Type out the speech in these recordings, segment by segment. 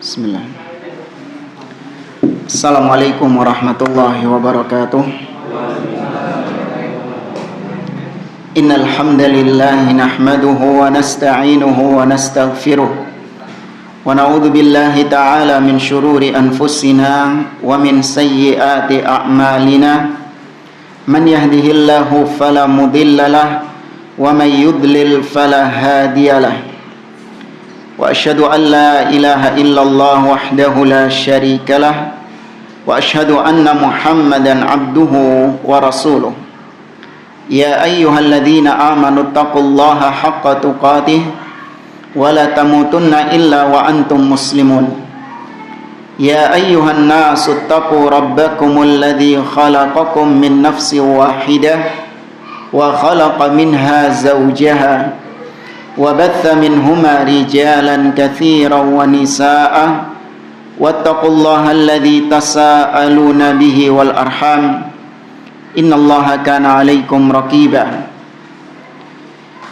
Bismillah. Assalamualaikum warahmatullahi wabarakatuh. Innal hamdalillah nahmaduhu wa nasta'inuhu wa nastaghfiruh wa na'udzu billahi ta'ala min shururi anfusina wa min sayyiati a'malina. Man yahdihillahu fala mudilla lahu wa may yudlil fala hadiyalah. Wa asyhadu an la ilaha illallah wahdahu la syarika lah wa asyhadu anna Muhammadan abduhu wa rasuluh. Ya ayyuhalladzina amanu taqullaha haqqa tuqatih wa la tamutunna illa wa antum muslimun. Ya ayyuhan nasu taqu rabbakumul ladzi khalaqakum min nafsin wahidah wa khalaqa minha zawjaha وبث منهما رجالا كثيرا ونساء واتقوا الله الذي تساءلون به والأرحام إن الله كان عليكم رقيبا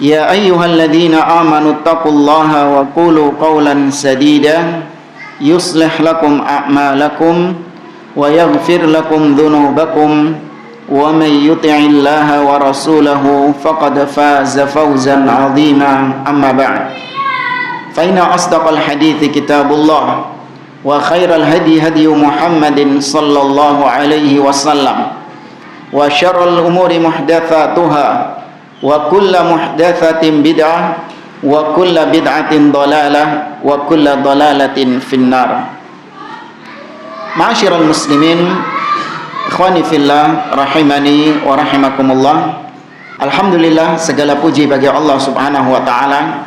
يا أيها الذين آمنوا اتقوا الله وقولوا قولا سديدا يصلح لكم أعمالكم ويغفر لكم ذنوبكم ومن يطع الله ورسوله فقد فاز فوزا عظيما أما بعد فإن أصدق الحديث كتاب الله وخير الهدي هدي محمد صلى الله عليه وسلم وشر الأمور محدثاتها وكل محدثة بدعة وكل بدعة ضلالة وكل ضلالة في النار. معاشر المسلمين, ikhwani fillah, rahimani wa rahimakumullah. Alhamdulillah, segala puji bagi Allah subhanahu wa ta'ala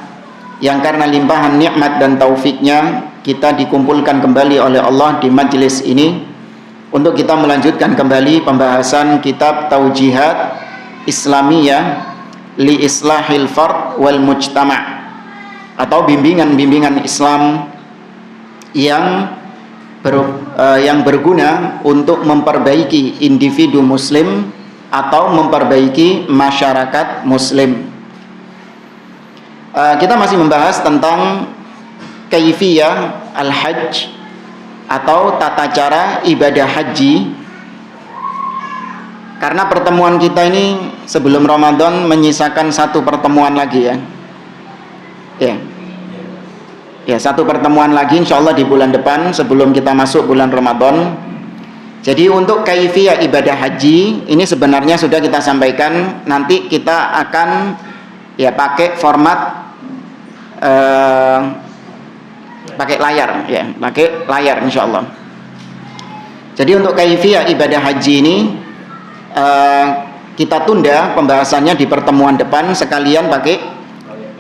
yang karena limpahan nikmat dan taufiknya kita dikumpulkan kembali oleh Allah di majlis ini untuk kita melanjutkan kembali pembahasan kitab Taujihat Islamiyah li Islahil Fard wal Mujtama', atau bimbingan-bimbingan Islam yang berguna untuk memperbaiki individu muslim atau memperbaiki masyarakat muslim. Kita masih membahas tentang kaifiyah al-hajj atau tata cara ibadah haji, karena pertemuan kita ini sebelum Ramadan menyisakan satu pertemuan lagi ya, satu pertemuan lagi insyaallah di bulan depan sebelum kita masuk bulan Ramadan. Jadi untuk kaifiyah ibadah haji ini sebenarnya sudah kita sampaikan, nanti kita akan pakai format pakai layar insyaallah. Jadi untuk kaifiyah ibadah haji ini kita tunda pembahasannya di pertemuan depan, sekalian pakai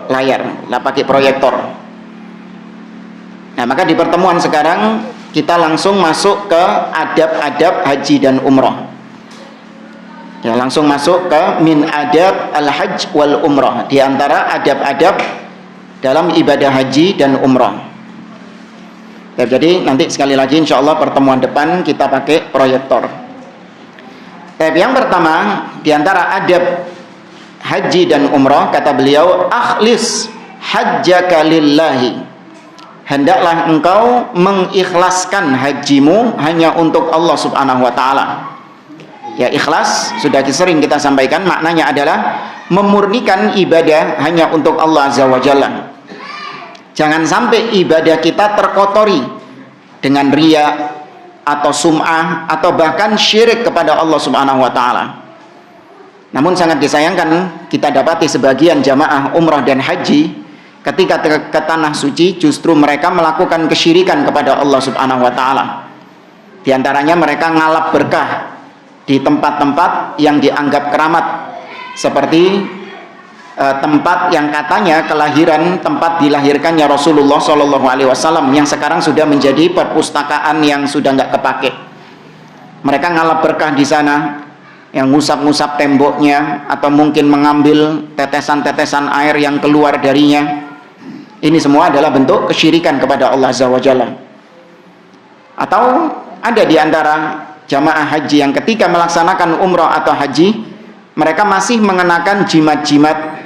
layar, pakai proyektor. Nah, maka di pertemuan sekarang kita langsung masuk ke adab-adab haji dan umroh. Ya, langsung masuk ke min adab al-hajj wal umroh, di antara adab-adab dalam ibadah haji dan umroh. Ya, jadi nanti sekali lagi insyaallah pertemuan depan kita pakai proyektor. Yang pertama di antara adab haji dan umroh, kata beliau, akhlis hajjaka lillahi, hendaklah engkau mengikhlaskan hajimu hanya untuk Allah subhanahu wa ta'ala. Ya, ikhlas sudah sering kita sampaikan, maknanya adalah memurnikan ibadah hanya untuk Allah azza wa jalla. Jangan sampai ibadah kita terkotori dengan riya atau sum'ah atau bahkan syirik kepada Allah subhanahu wa ta'ala. Namun sangat disayangkan kita dapati sebagian jamaah umrah dan haji ketika ke tanah suci justru mereka melakukan kesyirikan kepada Allah subhanahu wa ta'ala. Di antaranya mereka ngalap berkah di tempat-tempat yang dianggap keramat, seperti tempat yang katanya tempat dilahirkannya Rasulullah SAW, yang sekarang sudah menjadi perpustakaan yang sudah nggak kepake. Mereka ngalap berkah di sana, yang ngusap-ngusap temboknya atau mungkin mengambil tetesan-tetesan air yang keluar darinya. Ini semua adalah bentuk kesyirikan kepada Allah azza wa jalla. Atau ada di antara jamaah haji yang ketika melaksanakan umrah atau haji mereka masih mengenakan jimat-jimat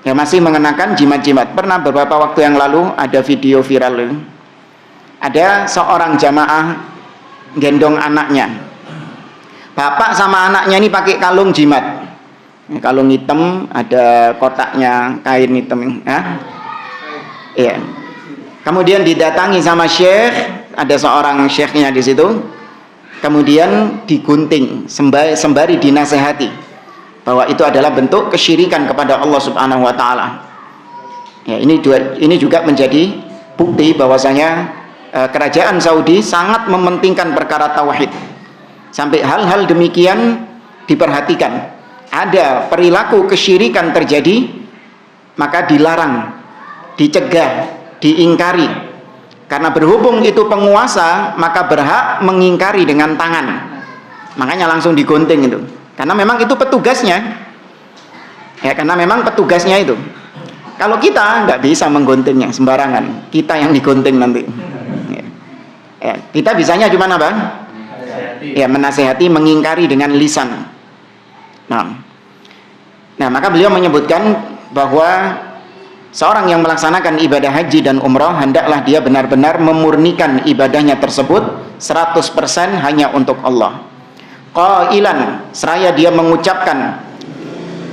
ya masih mengenakan jimat-jimat. Pernah beberapa waktu yang lalu ada video viral Ada seorang jamaah gendong anaknya. Bapak sama anaknya ini pakai kalung jimat. Kalung hitam, ada kotaknya kain hitam. Iya. Kemudian didatangi sama syekh, ada seorang syekhnya di situ. Kemudian digunting sembari dinasehati bahwa itu adalah bentuk kesyirikan kepada Allah Subhanahu wa taala. Ya, ini juga menjadi bukti bahwasanya kerajaan Saudi sangat mementingkan perkara tauhid. Sampai hal-hal demikian diperhatikan. Ada perilaku kesyirikan terjadi, maka dilarang, dicegah, diingkari. Karena berhubung itu penguasa, maka berhak mengingkari dengan tangan. Makanya langsung digunting itu. Karena memang itu petugasnya. Ya, karena memang petugasnya itu. Kalau kita nggak bisa mengguntingnya sembarangan, kita yang digunting nanti. Ya, kita bisanya cuma apa? Ya, menasehati, mengingkari dengan lisan. Nah, maka beliau menyebutkan bahwa seorang yang melaksanakan ibadah haji dan umrah hendaklah dia benar-benar memurnikan ibadahnya tersebut 100% hanya untuk Allah. Qailan, seraya dia mengucapkan,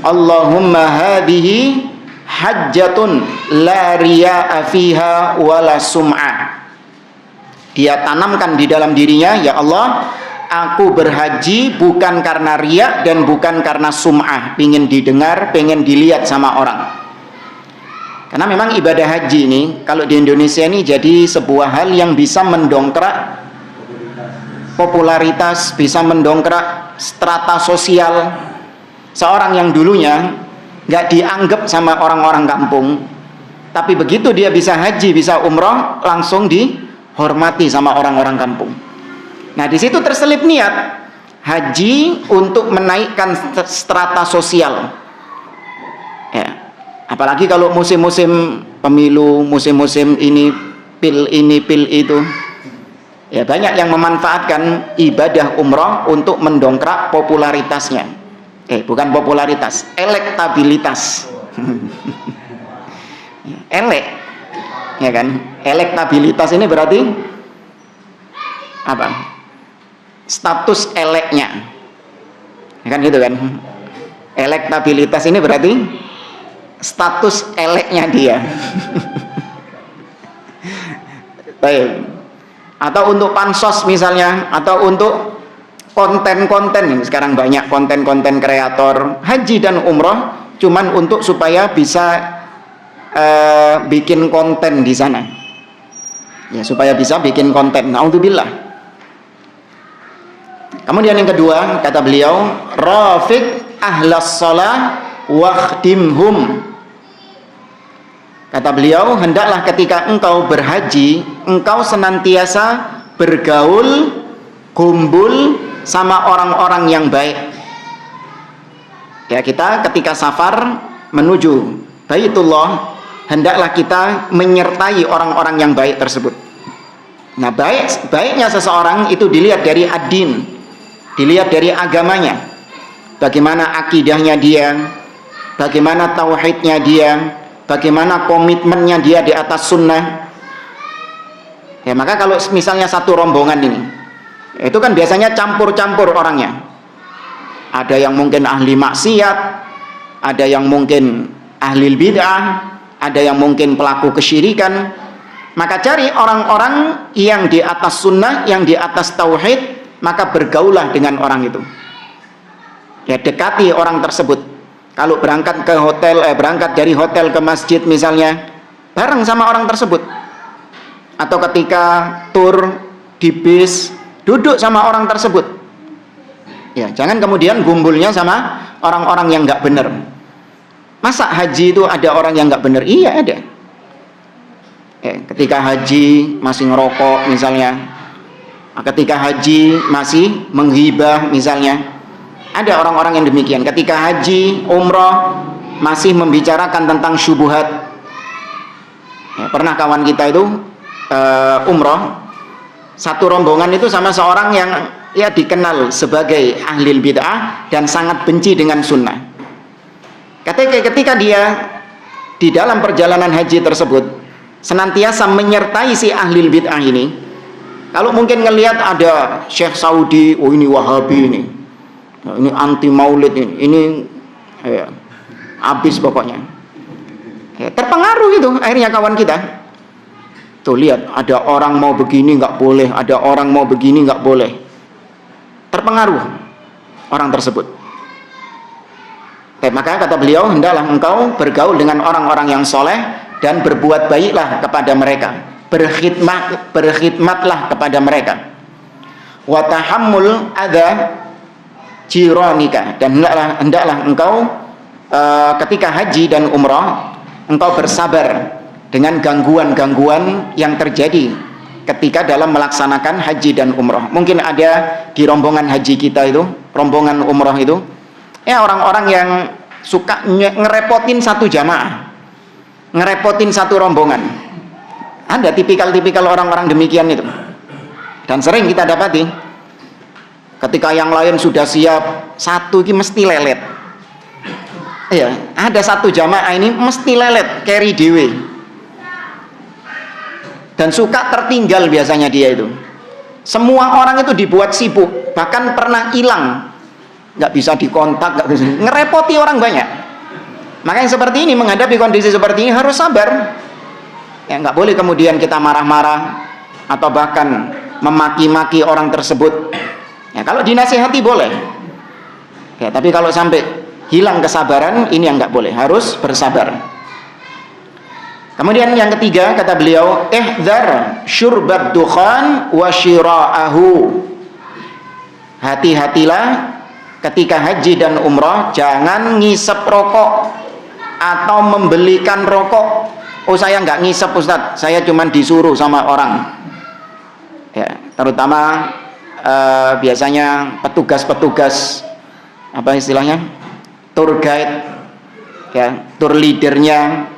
Allahumma hadhihi hajjatun la riya'a fiha wala sum'ah. Dia tanamkan di dalam dirinya, ya Allah, aku berhaji bukan karena riya dan bukan karena sum'ah, pengen didengar, pengen dilihat sama orang. Karena memang ibadah haji ini kalau di Indonesia ini jadi sebuah hal yang bisa mendongkrak popularitas, bisa mendongkrak strata sosial. Seorang yang dulunya nggak dianggap sama orang-orang kampung, tapi begitu dia bisa haji, bisa umroh, langsung dihormati sama orang-orang kampung. Nah, di situ terselip niat haji untuk menaikkan strata sosial. Ya. Apalagi kalau musim-musim pemilu, musim-musim ini pil itu. Ya, banyak yang memanfaatkan ibadah umroh untuk mendongkrak popularitasnya. Bukan popularitas, elektabilitas. Ya kan? Elektabilitas ini berarti apa? Status eleknya, kan gitu kan? Elektabilitas ini berarti status eleknya dia. Baik. Atau untuk pansos misalnya, atau untuk konten-konten. Ini sekarang banyak konten-konten kreator haji dan umroh cuman untuk supaya bisa bikin konten di sana. Ya, supaya bisa bikin konten. Naudzubillah. Kemudian yang kedua, kata beliau, rafiq ahlas shalah wakhdimhum. Kata beliau, hendaklah ketika engkau berhaji, engkau senantiasa bergaul, kumpul sama orang-orang yang baik. Ya, kita ketika safar menuju Baitullah, hendaklah kita menyertai orang-orang yang baik tersebut. Nah, baiknya seseorang itu dilihat dari ad-din, dilihat dari agamanya, bagaimana akidahnya dia, bagaimana tauhidnya dia, bagaimana komitmennya dia di atas sunnah. Ya, maka kalau misalnya satu rombongan ini, itu kan biasanya campur-campur orangnya. Ada yang mungkin ahli maksiat, ada yang mungkin ahli bid'ah, ada yang mungkin pelaku kesyirikan. Maka cari orang-orang yang di atas sunnah, yang di atas tauhid, maka bergaulah dengan orang itu. Ya, dekati orang tersebut. Kalau berangkat ke hotel, berangkat dari hotel ke masjid misalnya, bareng sama orang tersebut. Atau ketika tur di bis, duduk sama orang tersebut. Ya, jangan kemudian gumbulnya sama orang-orang yang nggak benar. Masa haji itu ada orang yang nggak benar? Iya, ada. Ketika haji masih ngerokok misalnya, ketika haji masih menghibah misalnya, ada orang-orang yang demikian. Ketika haji, umroh masih membicarakan tentang syubuhat. Ya, pernah kawan kita itu umroh, satu rombongan itu sama seorang yang ya dikenal sebagai ahli bid'ah dan sangat benci dengan sunnah. Ketika dia di dalam perjalanan haji tersebut, senantiasa menyertai si ahli bid'ah ini. Kalau mungkin ngelihat ada Syekh Saudi, oh ini Wahabi ini anti maulid ini ya, habis pokoknya. Ya, terpengaruh itu akhirnya kawan kita. Tuh lihat, ada orang mau begini nggak boleh, ada orang mau begini nggak boleh. Terpengaruh orang tersebut. Maka kata beliau, hendaklah engkau bergaul dengan orang-orang yang soleh dan berbuat baiklah kepada mereka, berkhidmatlah kepada mereka. Wa tahammul adza jiranika, dan hendaklah engkau ketika haji dan umrah engkau bersabar dengan gangguan-gangguan yang terjadi ketika dalam melaksanakan haji dan umrah. Mungkin ada di rombongan haji kita itu, rombongan umrah itu, ya orang-orang yang suka ngerepotin satu jamaah, ngerepotin satu rombongan. Ada tipikal-tipikal orang-orang demikian itu, dan sering kita dapati ketika yang lain sudah siap, satu ini mesti lelet. Ya, ada satu jamaah ini mesti lelet, carry dewe, dan suka tertinggal biasanya dia itu. Semua orang itu dibuat sibuk, bahkan pernah hilang, nggak bisa dikontak, nggak bisa, ngerepoti orang banyak. Maka yang seperti ini, menghadapi kondisi seperti ini harus sabar. Ya, nggak boleh kemudian kita marah-marah atau bahkan memaki-maki orang tersebut. Ya, kalau dinasihati boleh. Ya, tapi kalau sampai hilang kesabaran, ini yang nggak boleh, harus bersabar. Kemudian yang ketiga, kata beliau, ihdzar syurbat dukhan wa syira'ahu. Hati-hatilah ketika haji dan umrah, jangan ngisep rokok atau membelikan rokok. Oh, saya nggak ngisep Ustadz, saya cuma disuruh sama orang. Ya, terutama biasanya petugas-petugas, apa istilahnya, tour guide, ya, tour leadernya.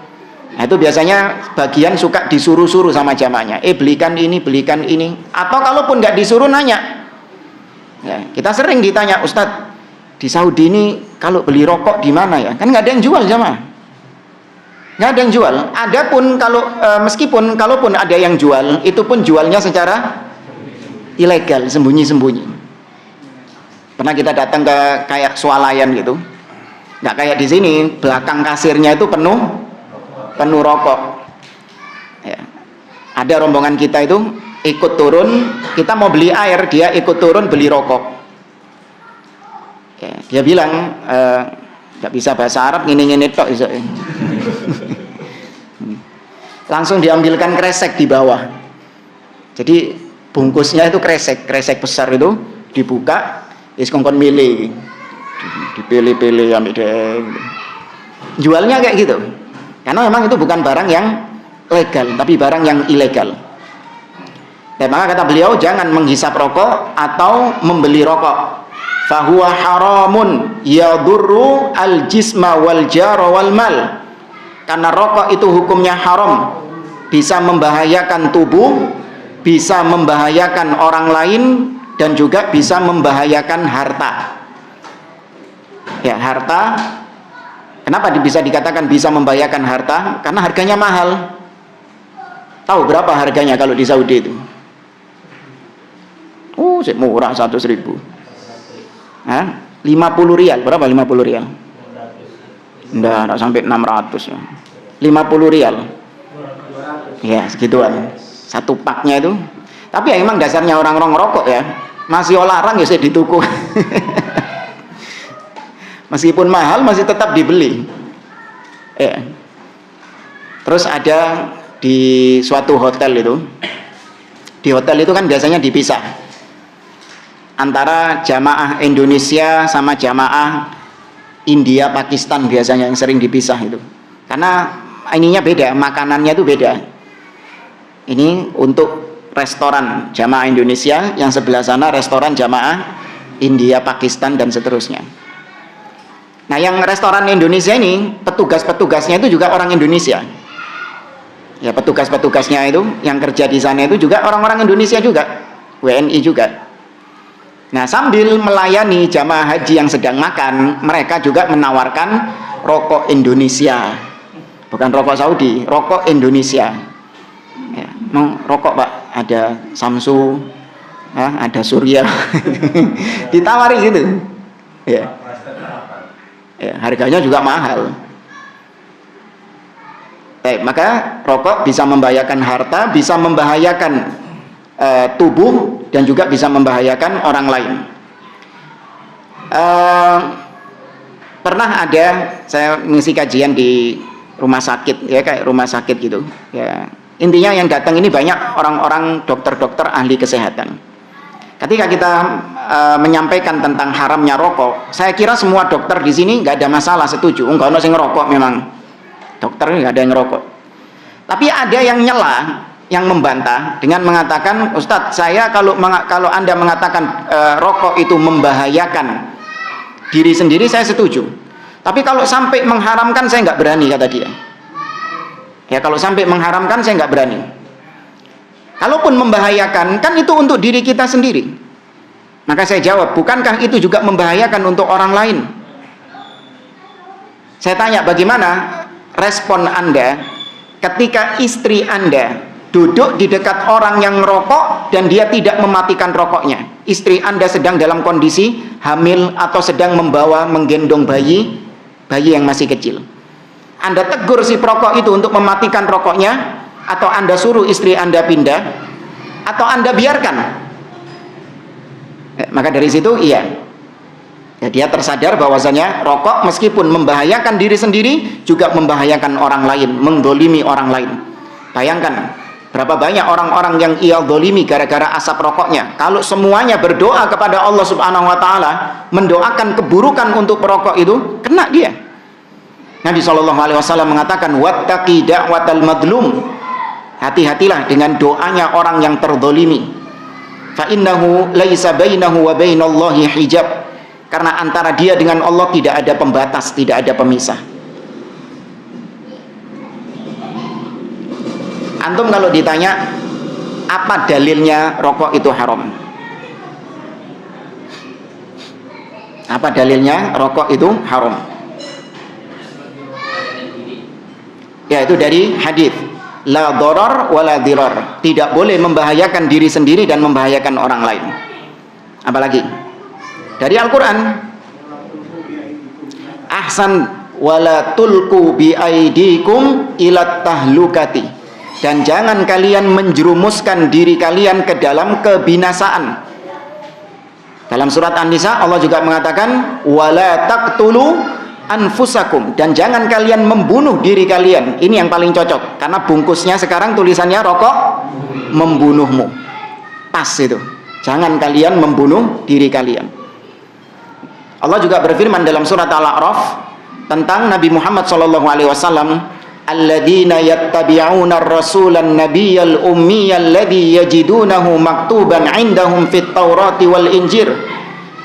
Nah, itu biasanya bagian suka disuruh-suruh sama jamaahnya. Belikan ini, belikan ini. Atau kalaupun nggak disuruh, nanya. Ya, kita sering ditanya, Ustadz, di Saudi ini kalau beli rokok di mana ya? Kan nggak ada yang jual jamaah. Nggak ada yang jual. Adapun kalau meskipun kalaupun ada yang jual, itu pun jualnya secara ilegal, sembunyi-sembunyi. Pernah kita datang ke kayak swalayan gitu, nggak kayak di sini, belakang kasirnya itu penuh rokok. Ya. Ada rombongan kita itu ikut turun, kita mau beli air, dia ikut turun beli rokok. Ya, dia bilang nggak bisa bahasa Arab, ngene-ngene tok iso. Langsung diambilkan kresek di bawah. Jadi bungkusnya itu kresek besar itu dibuka, is kongkon milih, dipilih-pilih ambil deh. Jualnya kayak gitu. Karena memang itu bukan barang yang legal, tapi barang yang ilegal. Dan maka kata beliau, jangan menghisap rokok atau membeli rokok. Fahuwa haramun yadurru al-jisma wal jara wal mal. Karena rokok itu hukumnya haram, bisa membahayakan tubuh, bisa membahayakan orang lain, dan juga bisa membahayakan harta. Ya, harta, kenapa bisa dikatakan bisa membahayakan harta? Karena harganya mahal. Tahu berapa harganya kalau di Saudi itu? Oh, murah, 100.000. 50 rial, berapa 50 rial? Enggak sampai 600 ya. 50 rial. Ya, segituan. Satu paknya itu. Tapi ya emang dasarnya orang-orang rokok ya. Masih larang ya saya di toko. Meskipun mahal masih tetap dibeli. Ya. Terus ada di suatu hotel itu. Di hotel itu kan biasanya dipisah antara jamaah Indonesia sama jamaah India, Pakistan biasanya yang sering dipisah itu. Karena ininya beda, makanannya itu beda. Ini untuk restoran jamaah Indonesia, yang sebelah sana restoran jamaah India, Pakistan, dan seterusnya. Nah, yang restoran Indonesia ini, petugas-petugasnya itu juga orang Indonesia. Ya, petugas-petugasnya itu, yang kerja di sana itu juga orang-orang Indonesia juga, WNI juga. Nah, sambil melayani jamaah haji yang sedang makan, mereka juga menawarkan rokok Indonesia. Bukan rokok Saudi, rokok Indonesia. mau rokok Pak, ada Samsu, ada Surya. Ditawari gitu. Ya. Ya, harganya juga mahal. Maka rokok bisa membahayakan harta, bisa membahayakan tubuh, dan juga bisa membahayakan orang lain. Pernah ada saya ngisi kajian di rumah sakit, ya kayak rumah sakit gitu. Ya, intinya yang datang ini banyak orang-orang dokter-dokter ahli kesehatan. Ketika kita menyampaikan tentang haramnya rokok, saya kira semua dokter di sini nggak ada masalah, setuju. Enggak ada yang ngerokok, memang dokter nggak ada yang ngerokok. Tapi ada yang nyela, yang membantah dengan mengatakan, Ustadz, saya kalau Anda mengatakan rokok itu membahayakan diri sendiri, saya setuju. Tapi kalau sampai mengharamkan, saya nggak berani, kata dia. Ya, kalau sampai mengharamkan, saya nggak berani. Kalaupun membahayakan, kan itu untuk diri kita sendiri. Maka saya jawab, bukankah itu juga membahayakan untuk orang lain? Saya tanya, bagaimana respon Anda ketika istri Anda duduk di dekat orang yang merokok dan dia tidak mematikan rokoknya? Istri Anda sedang dalam kondisi hamil atau sedang menggendong bayi yang masih kecil. Anda tegur si perokok itu untuk mematikan rokoknya, atau Anda suruh istri Anda pindah, atau Anda biarkan? Maka dari situ iya, ya, dia tersadar bahwasanya rokok meskipun membahayakan diri sendiri, juga membahayakan orang lain, mendolimi orang lain. Bayangkan berapa banyak orang-orang yang ia dolimi gara-gara asap rokoknya. Kalau semuanya berdoa kepada Allah Subhanahu wa Ta'ala, mendoakan keburukan untuk perokok itu, kena dia. Nabi SAW mengatakan, wattaqi da'watal madlum, hati-hatilah dengan doanya orang yang terdolimi. Fa innahu laisa bainahu wa bainallahi hijab, karena antara dia dengan Allah tidak ada pembatas, tidak ada pemisah. Antum kalau ditanya apa dalilnya rokok itu haram, apa dalilnya rokok itu haram? Ya, itu dari hadis la darar wala dirar, tidak boleh membahayakan diri sendiri dan membahayakan orang lain. Apalagi dari Al-Quran, ahsan wala tulku bi aidikum ilat tahlukati, dan jangan kalian menjerumuskan diri kalian ke dalam kebinasaan. Dalam surat An-Nisa Allah juga mengatakan wala taqtulu anfusakum, dan jangan kalian membunuh diri kalian. Ini yang paling cocok, karena bungkusnya sekarang tulisannya rokok membunuhmu. Pas itu, jangan kalian membunuh diri kalian. Allah juga berfirman dalam surat Al-A'raf tentang Nabi Muhammad SAW, alladzina yattabi'una ar-rasulan nabiyyal ummiyal ladzi yajidunahu maktuban 'indahum fit taurati wal injil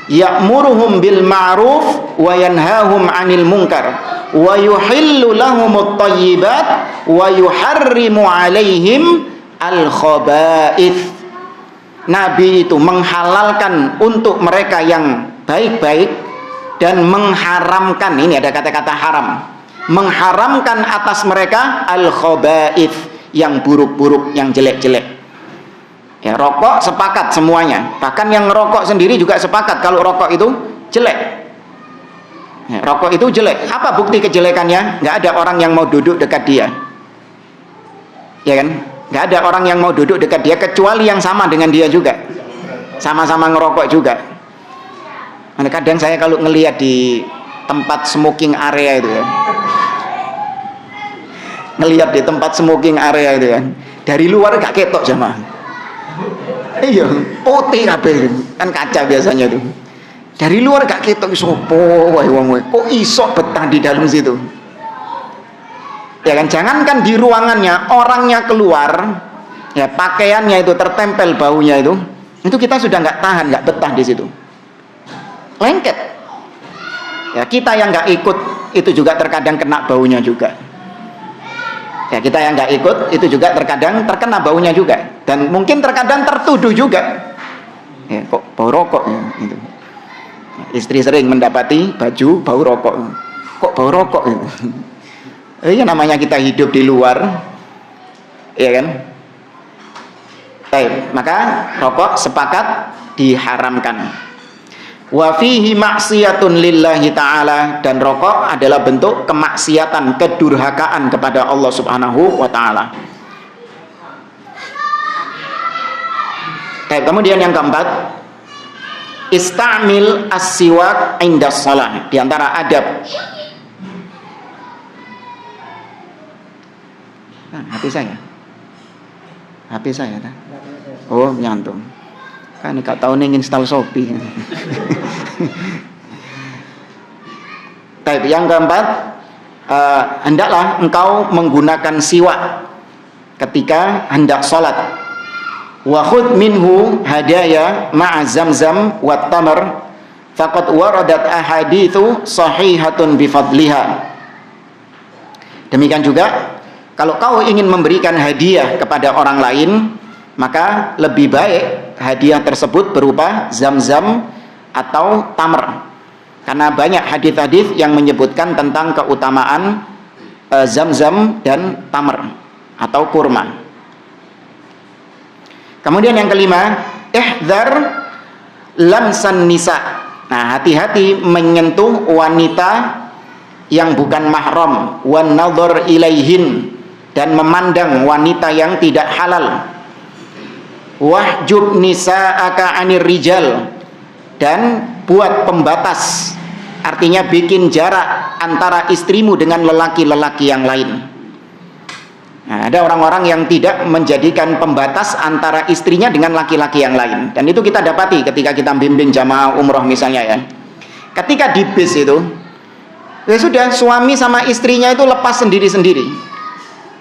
ya'muruhum bil ma'ruf wa yanhahum 'anil munkar wa yuhillu lahumut thayyibat wa yuharrimu 'alaihim al khaba'ith. Nabi itu menghalalkan untuk mereka yang baik-baik dan mengharamkan, ini ada kata-kata haram, mengharamkan atas mereka al khaba'ith, yang buruk-buruk, yang jelek-jelek. Ya, rokok sepakat semuanya, bahkan yang ngerokok sendiri juga sepakat kalau rokok itu jelek. Ya, rokok itu jelek. Apa bukti kejelekannya? Nggak ada orang yang mau duduk dekat dia, ya kan? Nggak ada orang yang mau duduk dekat dia kecuali yang sama dengan dia juga, sama-sama ngerokok juga. Kadang saya kalau ngelihat di tempat smoking area itu ya, ngelihat di tempat smoking area itu ya, dari luar gak ketok jamaah. Iya, putih kabeh kan, kaca biasanya tuh. Dari luar gak ketok sopo wae wong wae. Kok iso betah di dalam situ? Ya kan, jangankan di ruangannya, orangnya keluar, ya pakaiannya itu tertempel baunya itu kita sudah nggak tahan, nggak betah di situ. Lengket. Ya, kita yang nggak ikut itu juga terkadang kena baunya juga. Ya, kita yang nggak ikut itu juga terkadang terkena baunya juga, dan mungkin terkadang tertuduh juga. Ya, kok bau rokok ya, gitu. Istri sering mendapati baju bau rokok. Kok bau rokok gitu. Ya namanya kita hidup di luar, ya kan. Baik, maka rokok sepakat diharamkan. Wa fihi maksiyatun lillahi ta'ala, dan rokok adalah bentuk kemaksiatan, kedurhakaan kepada Allah Subhanahu wa ta'ala. Baik, kemudian yang keempat, istamil as-siwak inda shalah. Di antara adab HP saya kan? Oh, nyantum. Kan gak tahu nih install Shopee. Baik, yang keempat, hendaklah engkau menggunakan siwak ketika hendak sholat. Wa khudh minhu hadaya ma'a zamzam wa tamar faqad waradat ahaditsu sahihatun bifadliha. Demikian juga kalau kau ingin memberikan hadiah kepada orang lain, maka lebih baik hadiah tersebut berupa zam-zam atau tamr, karena banyak hadis-hadis yang menyebutkan tentang keutamaan zam-zam dan tamr atau kurma. Kemudian yang kelima, ihdzar lamsan nisa. Nah, hati-hati menyentuh wanita yang bukan mahram, wan nadhar ilaihin, dan memandang wanita yang tidak halal. Wahjub nisa'aka 'anir rijal, dan buat pembatas, artinya bikin jarak antara istrimu dengan lelaki-lelaki yang lain. Nah, ada orang-orang yang tidak menjadikan pembatas antara istrinya dengan laki-laki yang lain, dan itu kita dapati ketika kita bimbing jamaah umroh misalnya ya. Ketika di bis itu, ya sudah, suami sama istrinya itu lepas sendiri-sendiri.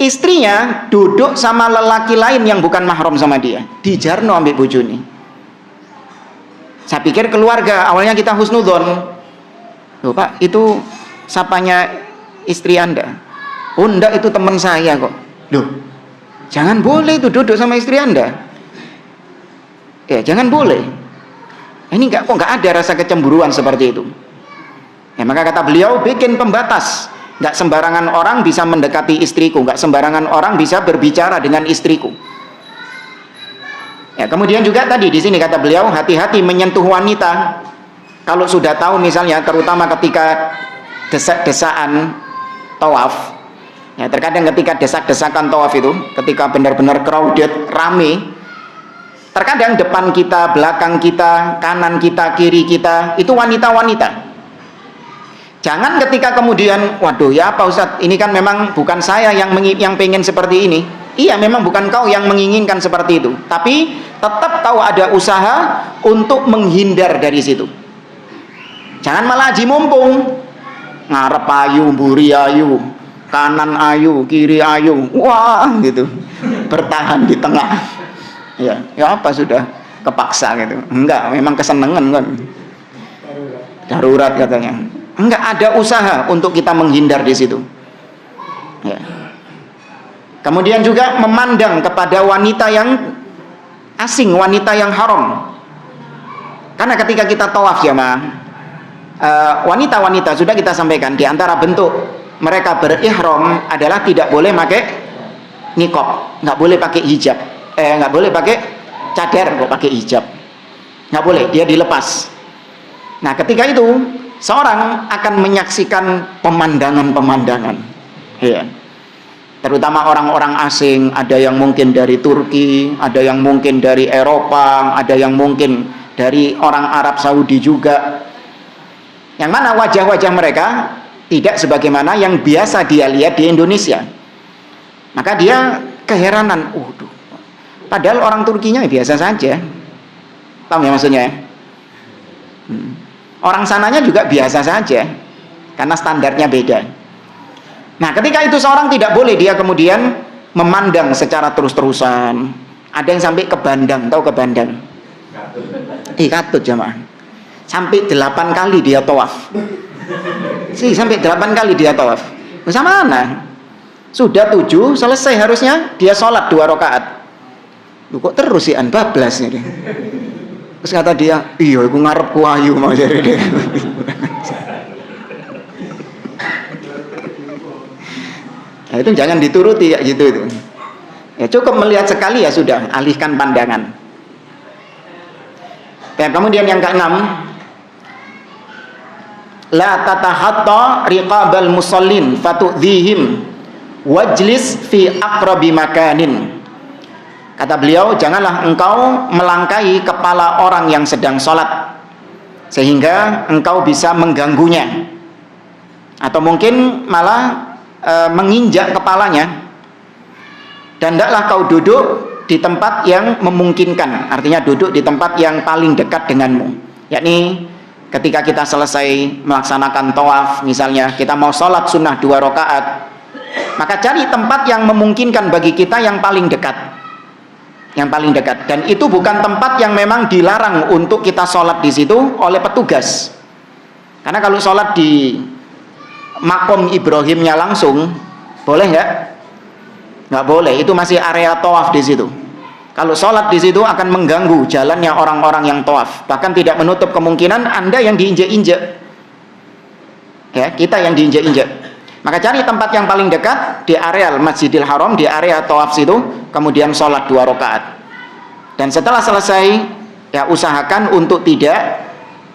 Istrinya duduk sama lelaki lain yang bukan mahram sama dia, dijarno ambek bojone. Saya pikir keluarga, awalnya kita husnudzon. Loh Pak, itu sapanya istri Anda. Oh enggak, itu teman saya kok. Loh, jangan boleh itu duduk sama istri Anda. Ya, jangan boleh. Ini kok nggak ada rasa kecemburuan seperti itu. Ya, maka kata beliau, bikin pembatas. Nggak sembarangan orang bisa mendekati istriku, nggak sembarangan orang bisa berbicara dengan istriku. Ya, kemudian juga tadi di sini kata beliau, hati-hati menyentuh wanita. Kalau sudah tahu misalnya, terutama ketika desak-desakan tawaf. Ya, terkadang ketika desak-desakan tawaf itu, ketika benar-benar crowded, rame, terkadang depan kita, belakang kita, kanan kita, kiri kita, itu wanita-wanita. Jangan ketika kemudian, waduh ya apa Ustadz, ini kan memang bukan saya yang pengen seperti ini. Iya, memang bukan kau yang menginginkan seperti itu, tapi tetap kau ada usaha untuk menghindar dari situ. Jangan malah aji mumpung, ngarep ayu, mburi ayu, kanan ayu, kiri ayu, wah gitu, bertahan di tengah. Ya apa sudah kepaksa gitu. Enggak, memang kesenangan kan. Darurat katanya. Enggak ada usaha untuk kita menghindar di situ. Ya. Kemudian juga memandang kepada wanita yang asing, wanita yang haram. Karena ketika kita tawaf jamaah, wanita-wanita sudah kita sampaikan di antara bentuk mereka berihram adalah tidak boleh pakai niqab, nggak boleh pakai hijab, nggak boleh pakai cadar, kok pakai hijab, nggak boleh, dia dilepas. Nah, ketika itu seorang akan menyaksikan pemandangan-pemandangan, ya, terutama orang-orang asing, ada yang mungkin dari Turki, ada yang mungkin dari Eropa, ada yang mungkin dari orang Arab Saudi juga, yang mana wajah-wajah mereka tidak sebagaimana yang biasa dia lihat di Indonesia. Maka dia keheranan, padahal orang Turkinya biasa saja. Paham ya maksudnya? Orang sananya juga biasa saja, karena standarnya beda. Nah, ketika itu seorang tidak boleh dia kemudian memandang secara terus-terusan. Ada yang sampai ke bandang, tahu ke bandang? Katut jamaah. Sampai 8 kali dia tawaf. Sampai 8 kali dia tawaf. Sama mana? Sudah 7, selesai harusnya dia sholat 2 rakaat. Lu kok terus sih bablas ini? Terus kata dia, iya aku ngarepku ayu mau jadi dia. Nah, itu jangan dituruti ya gitu itu. Ya cukup melihat sekali ya sudah, alihkan pandangan. Dan kemudian yang keenam, la tatahatta riqabal musallin fatu'dhihim wajlis fi aqrabi makanin. Kata beliau, janganlah engkau melangkahi kepala orang yang sedang sholat sehingga engkau bisa mengganggunya, atau mungkin malah menginjak kepalanya. Dan hendaklah kau duduk di tempat yang memungkinkan, artinya duduk di tempat yang paling dekat denganmu, yakni ketika kita selesai melaksanakan tawaf, misalnya kita mau sholat sunnah 2 rakaat, maka cari tempat yang memungkinkan bagi kita yang paling dekat. Yang paling dekat. Dan itu bukan tempat yang memang dilarang untuk kita sholat di situ oleh petugas. Karena kalau sholat di makom Ibrahimnya langsung, boleh nggak? Nggak boleh. Itu masih area tawaf di situ. Kalau sholat di situ akan mengganggu jalannya orang-orang yang tawaf. Bahkan tidak menutup kemungkinan Anda yang diinjek-injek. Ya, kita yang diinjek-injek. Maka cari tempat yang paling dekat di areal Masjidil Haram, di area tawaf situ, kemudian sholat 2 rakaat. Dan setelah selesai, ya usahakan untuk tidak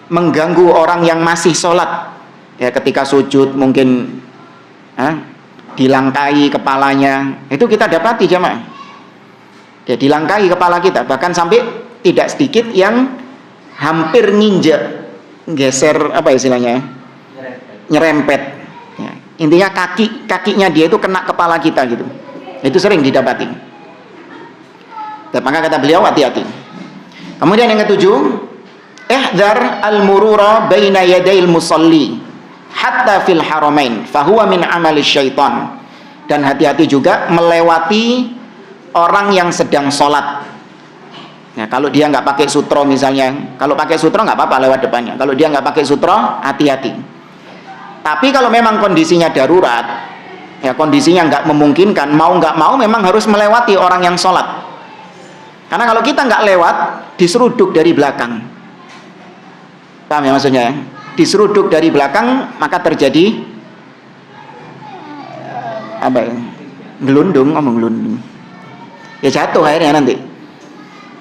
mengganggu orang yang masih sholat. Ya ketika sujud mungkin dilangkai kepalanya, itu kita dapati jamaah. Ya dilangkai kepala kita, bahkan sampai tidak sedikit yang hampir nginjek, geser apa istilahnya, nyerempet. Intinya kakinya dia itu kena kepala kita gitu. Itu sering didapati. Dan maka kata beliau, hati-hati. Kemudian yang ketujuh, ihdar al-murura baina yadayil musalli hatta fil haramain fahuwa min amali syaitan. Dan hati-hati juga melewati orang yang sedang sholat. Nah, kalau dia nggak pakai sutro misalnya, kalau pakai sutro nggak apa-apa lewat depannya. Kalau dia nggak pakai sutro, hati-hati. Tapi kalau memang kondisinya darurat, ya kondisinya nggak memungkinkan, mau nggak mau memang harus melewati orang yang sholat. Karena kalau kita nggak lewat, diseruduk dari belakang. Paham ya maksudnya? Diseruduk dari belakang, maka terjadi apa ya? Gelundung, ngomong gelundung. Ya jatuh akhirnya nanti.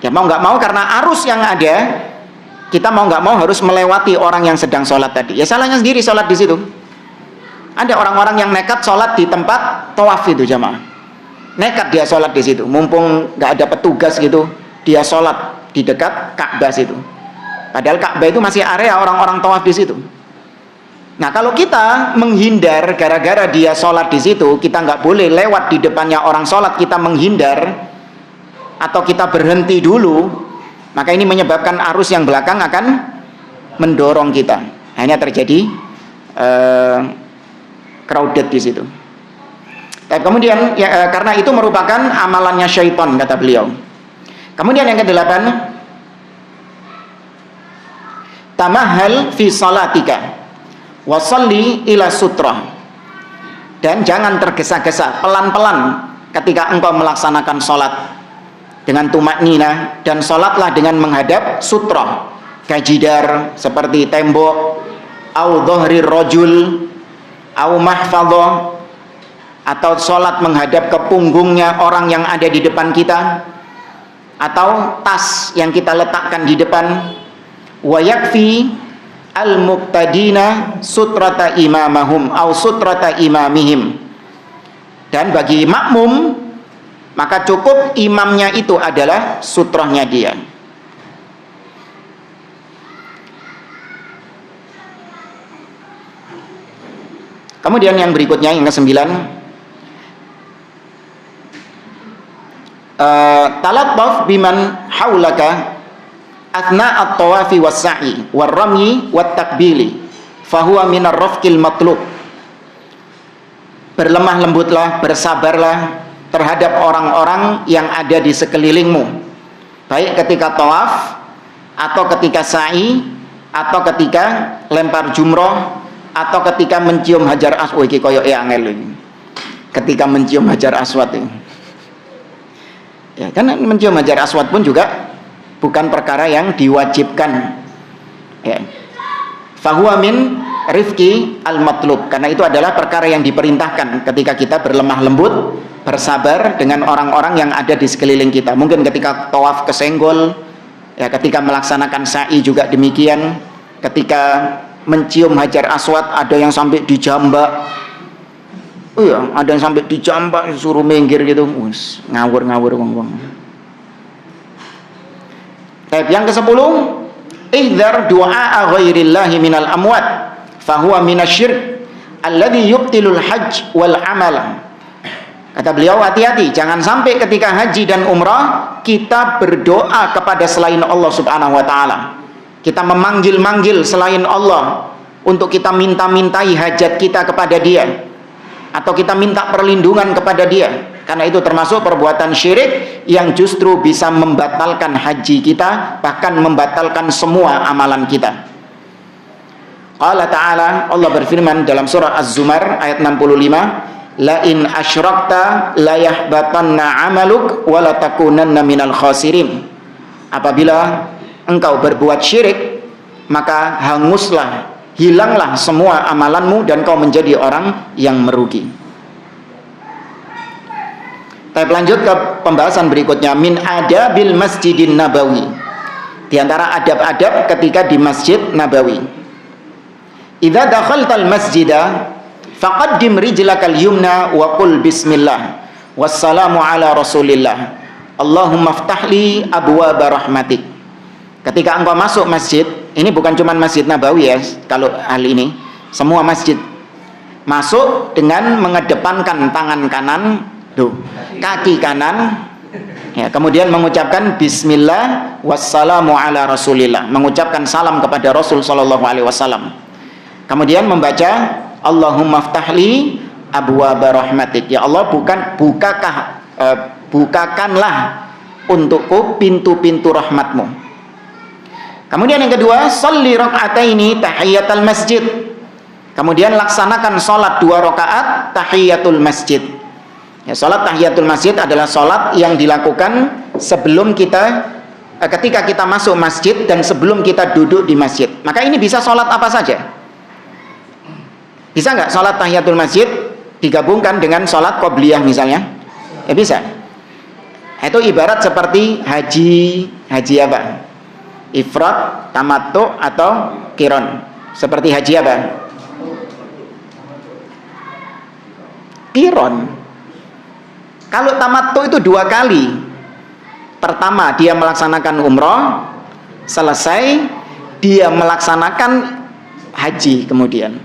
Ya mau nggak mau karena arus yang ada, kita mau nggak mau harus melewati orang yang sedang sholat tadi. Ya salahnya sendiri sholat di situ. Ada orang-orang yang nekat sholat di tempat tawaf itu jamaah. Nekat dia sholat di situ. Mumpung nggak ada petugas gitu, dia sholat di dekat Ka'bah situ. Padahal Ka'bah itu masih area orang-orang tawaf di situ. Nah kalau kita menghindar gara-gara dia sholat di situ, kita nggak boleh lewat di depannya orang sholat, kita menghindar atau kita berhenti dulu, maka ini menyebabkan arus yang belakang akan mendorong kita. Hanya terjadi crowded di situ. Dan kemudian ya, karena itu merupakan amalannya syaitan kata beliau. Kemudian yang ke-8, tamahal fi salatika wa shalli ila sutrah. Dan jangan tergesa-gesa, pelan-pelan ketika engkau melaksanakan salat dengan tumakninah, dan salatlah dengan menghadap sutrah, kajidar seperti tembok, au dhahrir rajul, au mahfadhah, atau sholat menghadap ke punggungnya orang yang ada di depan kita, atau tas yang kita letakkan di depan. Wa yakfi al-muqtadina sutrata imamahum au sutrata imamihim. Dan bagi makmum maka cukup imamnya itu adalah sutrahnya dia. Kemudian yang berikutnya yang ke-9, talattaf biman haulaka athna at-tawafi was-sa'i war-ramyi wat-takbili fahuwa minar rafqil matlub. Berlemah lembutlah, bersabarlah terhadap orang-orang yang ada di sekelilingmu, baik ketika tawaf atau ketika sa'i atau ketika lempar jumroh atau ketika mencium hajar aswad. Iki koyo angel iki. Ketika mencium hajar aswad ini. Ya, karena mencium hajar aswad pun juga bukan perkara yang diwajibkan. Ya. Fahuwa min rifqi al-matlub, karena itu adalah perkara yang diperintahkan ketika kita berlemah lembut, bersabar dengan orang-orang yang ada di sekeliling kita. Mungkin ketika tawaf kesenggol, ya, ketika melaksanakan sa'i juga demikian, ketika mencium hajar aswad ada yang sampai dijambak, oh ya, ada yang sampai dijambak suruh minggir gitu, ngawur wong-wong. Yang ke-10, ihdar du'a ghairillahi minal amwat fahuwa minasyirk alladhi yubtilul hajj wal amala. Kata beliau, hati-hati, jangan sampai ketika haji dan umrah kita berdoa kepada selain Allah subhanahu wa ta'ala, kita memanggil-manggil selain Allah untuk kita minta-mintai hajat kita kepada dia, atau kita minta perlindungan kepada dia, karena itu termasuk perbuatan syirik yang justru bisa membatalkan haji kita, bahkan membatalkan semua amalan kita. Allah Ta'ala, Allah berfirman dalam surah Az-Zumar ayat 65, la in asyrakta la yahbatanna amaluk wa la takunanna minal khasirin. Apabila engkau berbuat syirik, maka hanguslah, hilanglah semua amalanmu dan kau menjadi orang yang merugi. Kita lanjut ke pembahasan berikutnya, min adabil masjidin nabawi. Di antara adab-adab ketika di Masjid Nabawi, idza dakhaltal masjida faqaddim rijlakal yumna wa qul bismillah wassalamu ala rasulillah Allahumma ftahli abwaaba rahmatik. Ketika engkau masuk masjid, ini bukan cuma Masjid Nabawi ya, kalau hal ini semua masjid, masuk dengan mengedepankan tangan kanan, kaki kanan, ya, kemudian mengucapkan bismillah wassalamu ala rasulillah, mengucapkan salam kepada Rasul sallallahu alaihi wasallam. Kemudian membaca Allahumma ftahli abwaaba rahmatik, ya Allah, bukakanlah untukku pintu-pintu rahmatmu. Kemudian yang kedua, sholli raka'ataini tahiyatul masjid. Kemudian laksanakan salat 2 rakaat tahiyatul masjid. Ya, salat tahiyatul masjid adalah salat yang dilakukan sebelum kita, ketika kita masuk masjid dan sebelum kita duduk di masjid. Maka ini bisa salat apa saja. Bisa nggak salat tahiyatul masjid digabungkan dengan salat qobliyah misalnya? Ya bisa. Itu ibarat seperti haji apa? Ifrad, tamattu atau qiron. Seperti haji apa? Qiron. Kalau tamattu itu 2 kali. Pertama dia melaksanakan umroh, selesai dia melaksanakan haji kemudian.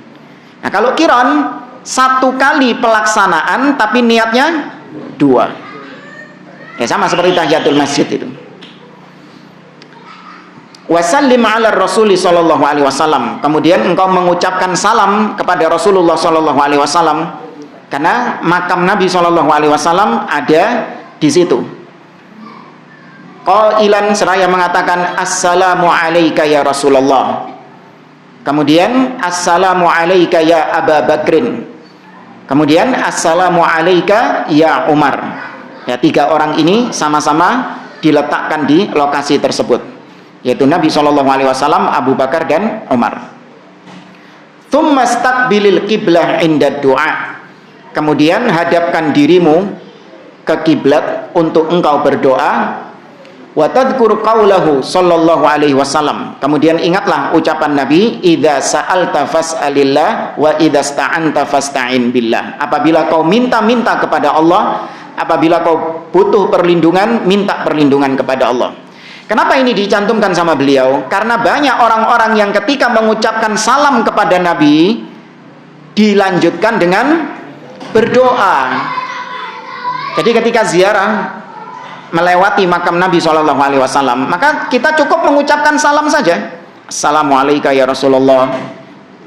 Nah, kalau qiron 1 kali pelaksanaan tapi niatnya 2. Ya sama seperti tahiyatul masjid itu. Wasallim ala Rasuli sallallahu alaihi wasallam. Kemudian engkau mengucapkan salam kepada Rasulullah sallallahu alaihi wasallam, karena makam Nabi sallallahu alaihi wasallam ada di situ. Qailan, seraya mengatakan assalamu alayka ya Rasulullah. Kemudian assalamu alayka ya Aba Bakrin. Kemudian assalamu alayka ya Umar. Ya, 3 orang ini sama-sama diletakkan di lokasi tersebut, yaitu Nabi SAW, Abu Bakar dan Umar. Tsumma staqbilil qiblah inda du'a. Kemudian hadapkan dirimu ke kiblat untuk engkau berdoa. Wa tadhkur qaulahu sallallahu alaihi wasallam. Kemudian ingatlah ucapan Nabi, idza sa'alta fas'alillah wa idza sta'anta fasta'in billah. Apabila kau minta-minta kepada Allah, apabila kau butuh perlindungan, minta perlindungan kepada Allah. Kenapa ini dicantumkan sama beliau? Karena banyak orang-orang yang ketika mengucapkan salam kepada Nabi dilanjutkan dengan berdoa. Jadi ketika ziarah melewati makam Nabi SAW, maka kita cukup mengucapkan salam saja. Assalamualaikum ya Rasulullah.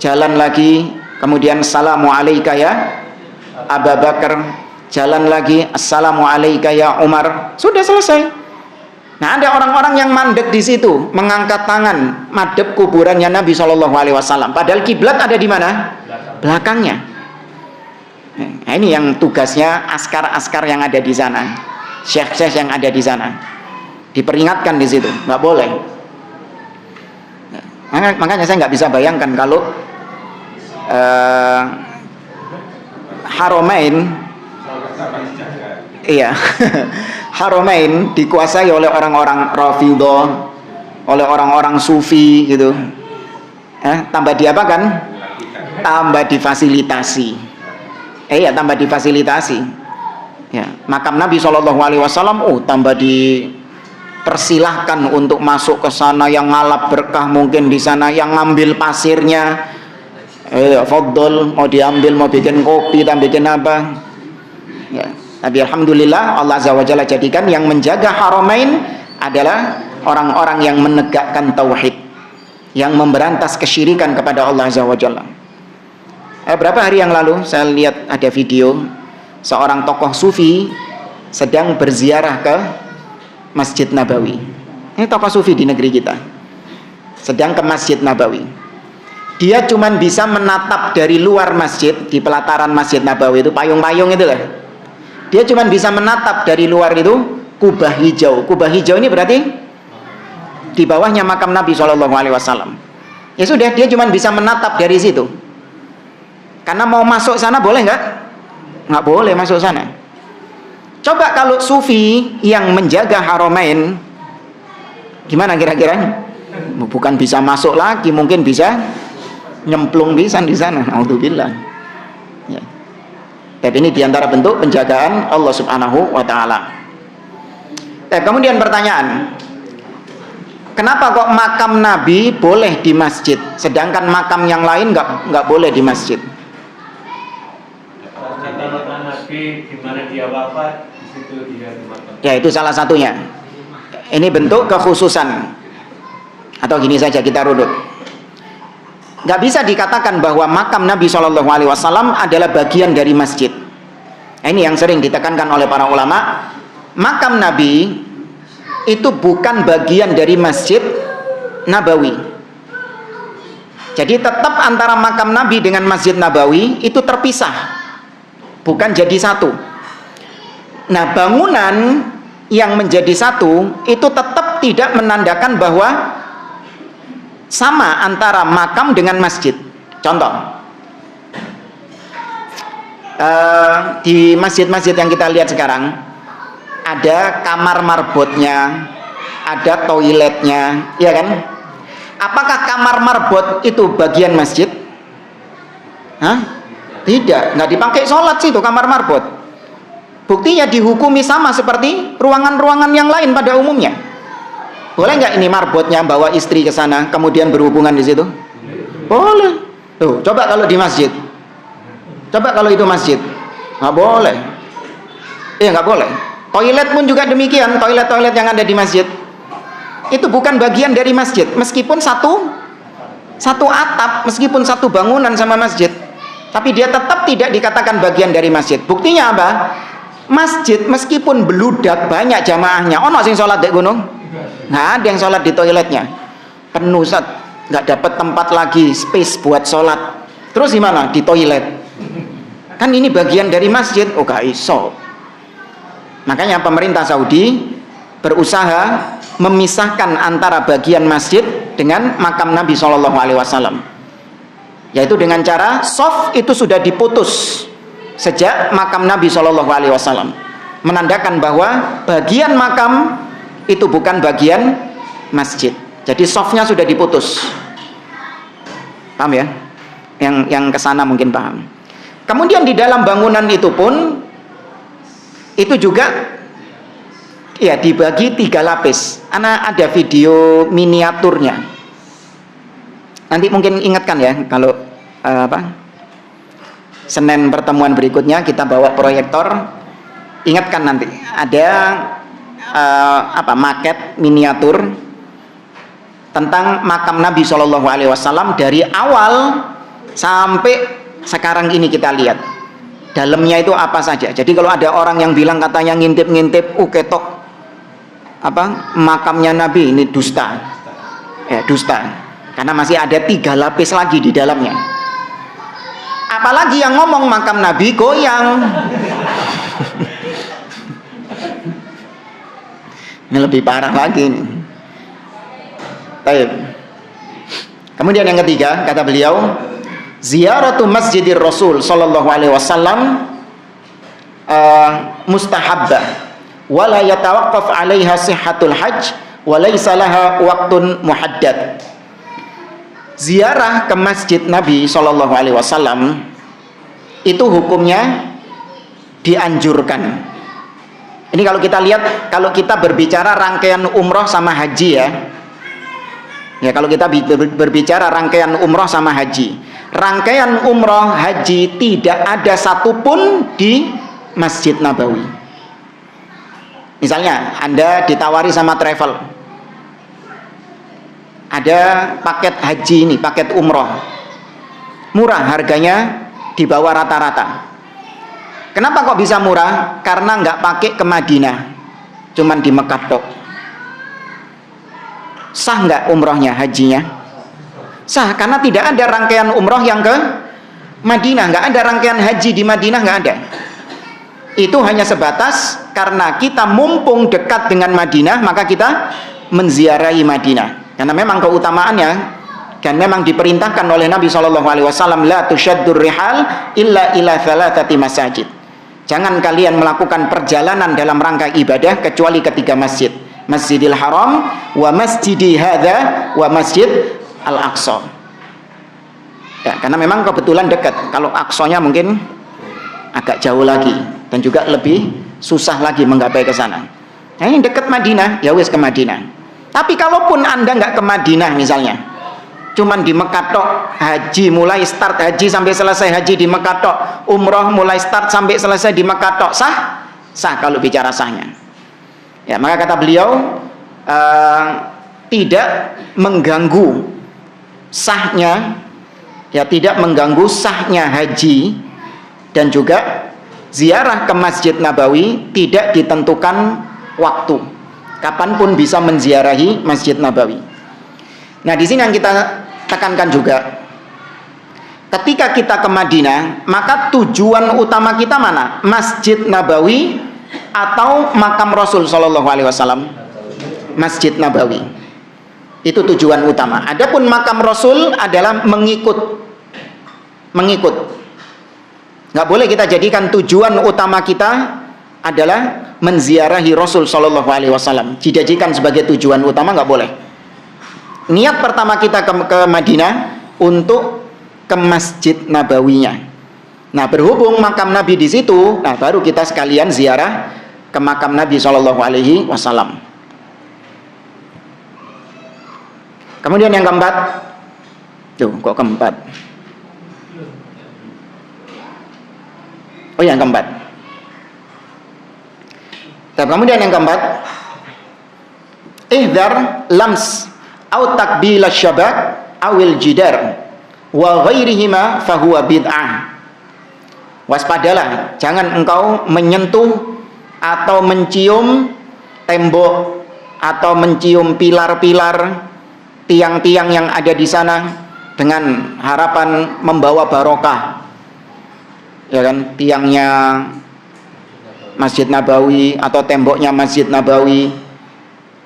Jalan lagi, kemudian Assalamualaikum ya Abu Bakar. Jalan lagi, Assalamualaikum ya Umar. Sudah selesai. Nah, ada orang-orang yang mandek di situ, mengangkat tangan madhep kuburannya Nabi SAW. Padahal kiblat ada di mana? Belakangnya. Nah, ini yang tugasnya askar-askar yang ada di sana. Syekh-syekh yang ada di sana diperingatkan di situ, nggak boleh. Makanya saya nggak bisa bayangkan kalau Haramain, iya, Haramain dikuasai oleh orang-orang Rafidhah, oleh orang-orang Sufi gitu. Tambah di apa kan? Tambah difasilitasi. Ya, tambah difasilitasi. Ya, makam Nabi SAW, tambah dipersilahkan untuk masuk ke sana, yang ngalap berkah mungkin di sana, yang ngambil pasirnya. Fadol, mau diambil, mau bikin kopi, dan bikin apa ya. Tapi alhamdulillah Allah Azza wa Jalla jadikan yang menjaga Haramain adalah orang-orang yang menegakkan tauhid, yang memberantas kesyirikan kepada Allah Azza wa Jalla. Berapa hari yang lalu saya lihat ada video seorang tokoh sufi sedang berziarah ke Masjid Nabawi. Ini tokoh sufi di negeri kita sedang ke Masjid Nabawi. Dia cuman bisa menatap dari luar masjid, di pelataran Masjid Nabawi itu, payung-payung itu lah. Dia cuman bisa menatap dari luar itu kubah hijau. Kubah hijau ini berarti di bawahnya makam Nabi SAW. Ya sudah, dia cuman bisa menatap dari situ. Karena mau masuk sana boleh nggak? Nggak boleh masuk sana. Coba kalau sufi yang menjaga Haramain, gimana kira-kira? Bukan bisa masuk lagi, mungkin bisa nyemplung bisa di sana. Alhamdulillah. Ya. Tapi ini diantara bentuk penjagaan Allah Subhanahu wa Ta'ala. Kemudian pertanyaan, kenapa kok makam Nabi boleh di masjid, sedangkan makam yang lain nggak boleh di masjid? Kata makam Nabi di mana dia wafat, di situ dia dimakamkan. Ya, itu salah satunya. Ini bentuk kekhususan. Atau gini saja kita runut. Nggak bisa dikatakan bahwa makam Nabi SAW adalah bagian dari masjid. Ini yang sering ditekankan oleh para ulama. Makam Nabi itu bukan bagian dari Masjid Nabawi. Jadi tetap antara makam Nabi dengan Masjid Nabawi itu terpisah, bukan jadi satu. Nah, bangunan yang menjadi satu itu tetap tidak menandakan bahwa sama antara makam dengan masjid. Contoh, di masjid-masjid yang kita lihat sekarang ada kamar marbotnya, ada toiletnya, ya kan? Apakah kamar marbot itu bagian masjid? Tidak, nggak dipakai sholat sih itu kamar marbot. Buktinya dihukumi sama seperti ruangan-ruangan yang lain pada umumnya. Boleh nggak ini marbotnya bawa istri ke sana, kemudian berhubungan di situ? Boleh. Tuh, coba kalau di masjid. Coba kalau itu masjid. Nggak boleh. Iya, nggak boleh. Toilet pun juga demikian. Toilet-toilet yang ada di masjid itu bukan bagian dari masjid, meskipun satu atap, meskipun satu bangunan sama masjid, tapi dia tetap tidak dikatakan bagian dari masjid. Buktinya apa? Masjid meskipun beludak banyak jamaahnya, ono sing sholat di gunung. Nggak ada yang sholat di toiletnya, penuh Ustaz, nggak dapat tempat lagi, space buat sholat. Terus gimana? Di toilet. Kan ini bagian dari masjid. Oh, gak iso. Makanya pemerintah Saudi berusaha memisahkan antara bagian masjid dengan makam Nabi SAW, yaitu dengan cara shaf itu sudah diputus sejak makam Nabi SAW, menandakan bahwa bagian makam itu bukan bagian masjid. Jadi shafnya sudah diputus. Paham ya? Yang kesana mungkin paham. Kemudian di dalam bangunan itu pun itu juga ya dibagi 3 lapis. Ada video miniaturnya. Nanti mungkin ingatkan ya kalau Senin pertemuan berikutnya kita bawa proyektor. Ingatkan nanti ada maket miniatur tentang makam Nabi SAW dari awal sampai sekarang ini. Kita lihat dalamnya itu apa saja. Jadi kalau ada orang yang bilang katanya ngintip-ngintip ketok makamnya Nabi, ini dusta. Ya, dusta. Karena masih ada 3 lapis lagi di dalamnya. Apalagi yang ngomong makam Nabi goyang. Ini lebih parah lagi nih. Baik. Kemudian yang ketiga, kata beliau, ziyaratu masjidir Rasul sallallahu alaihi wasallam mustahabbah wa la yatawaqqaf 'alaiha sihhatul hajj wa laysa laha waqtun muhaddad. Ziarah ke masjid Nabi sallallahu alaihi wasallam itu hukumnya dianjurkan. Ini kalau kita lihat, kalau kita berbicara rangkaian umroh sama haji ya. Ya, kalau kita berbicara rangkaian umroh sama haji, rangkaian umroh haji tidak ada satupun di Masjid Nabawi. Misalnya Anda ditawari sama travel, ada paket haji ini, paket umroh, murah harganya, di bawah rata-rata. Kenapa kok bisa murah? Karena nggak pakai ke Madinah, cuman di Mekah tok. Sah nggak umrohnya, hajinya? Sah, karena tidak ada rangkaian umroh yang ke Madinah, nggak ada rangkaian haji di Madinah, nggak ada. Itu hanya sebatas karena kita mumpung dekat dengan Madinah, maka kita menziarahi Madinah. Karena memang keutamaannya, dan memang diperintahkan oleh Nabi SAW, la tusyaddur rihal illa ila thalathati masajid. Jangan kalian melakukan perjalanan dalam rangka ibadah kecuali ketiga masjid. Masjidil Haram, wa masjidi hadza, wa masjid Al-Aqsa. Ya, karena memang kebetulan dekat. Kalau Aqsanya mungkin agak jauh lagi dan juga lebih susah lagi menggapai ke sana. Nah, ini dekat Madinah, ya wis ke Madinah. Tapi kalaupun Anda nggak ke Madinah misalnya, cuman di Mekah tok, haji mulai start haji sampai selesai haji di Mekah tok, umroh mulai start sampai selesai di Mekah tok, sah? Sah kalau bicara sahnya. Ya, maka kata beliau tidak mengganggu sahnya, ya tidak mengganggu sahnya haji, dan juga ziarah ke Masjid Nabawi tidak ditentukan waktu, kapanpun bisa menziarahi Masjid Nabawi. Nah, di sini yang kita tekankan juga, ketika kita ke Madinah, maka tujuan utama kita mana? Masjid Nabawi atau makam Rasul Shallallahu Alaihi Wasallam? Masjid Nabawi. Itu tujuan utama. Adapun makam Rasul adalah mengikut. Nggak boleh kita jadikan tujuan utama kita adalah menziarahi Rasul Shallallahu Alaihi Wasallam. Dijadikan sebagai tujuan utama, nggak boleh. Niat pertama kita ke Madinah untuk ke Masjid Nabawinya. Nah, berhubung makam Nabi di situ, nah baru kita sekalian ziarah ke makam Nabi Shallallahu Alaihi Wasallam. Kemudian yang keempat, tuh kok keempat? Oh, yang keempat. Kemudian yang keempat, ihdar lams au takbil syabak awil jidar wa ghairihima fahuwa bid'ah. Waspadalah, jangan engkau menyentuh atau mencium tembok atau mencium pilar-pilar, tiang-tiang yang ada di sana dengan harapan membawa barokah. Ya kan, tiangnya Masjid Nabawi atau temboknya Masjid Nabawi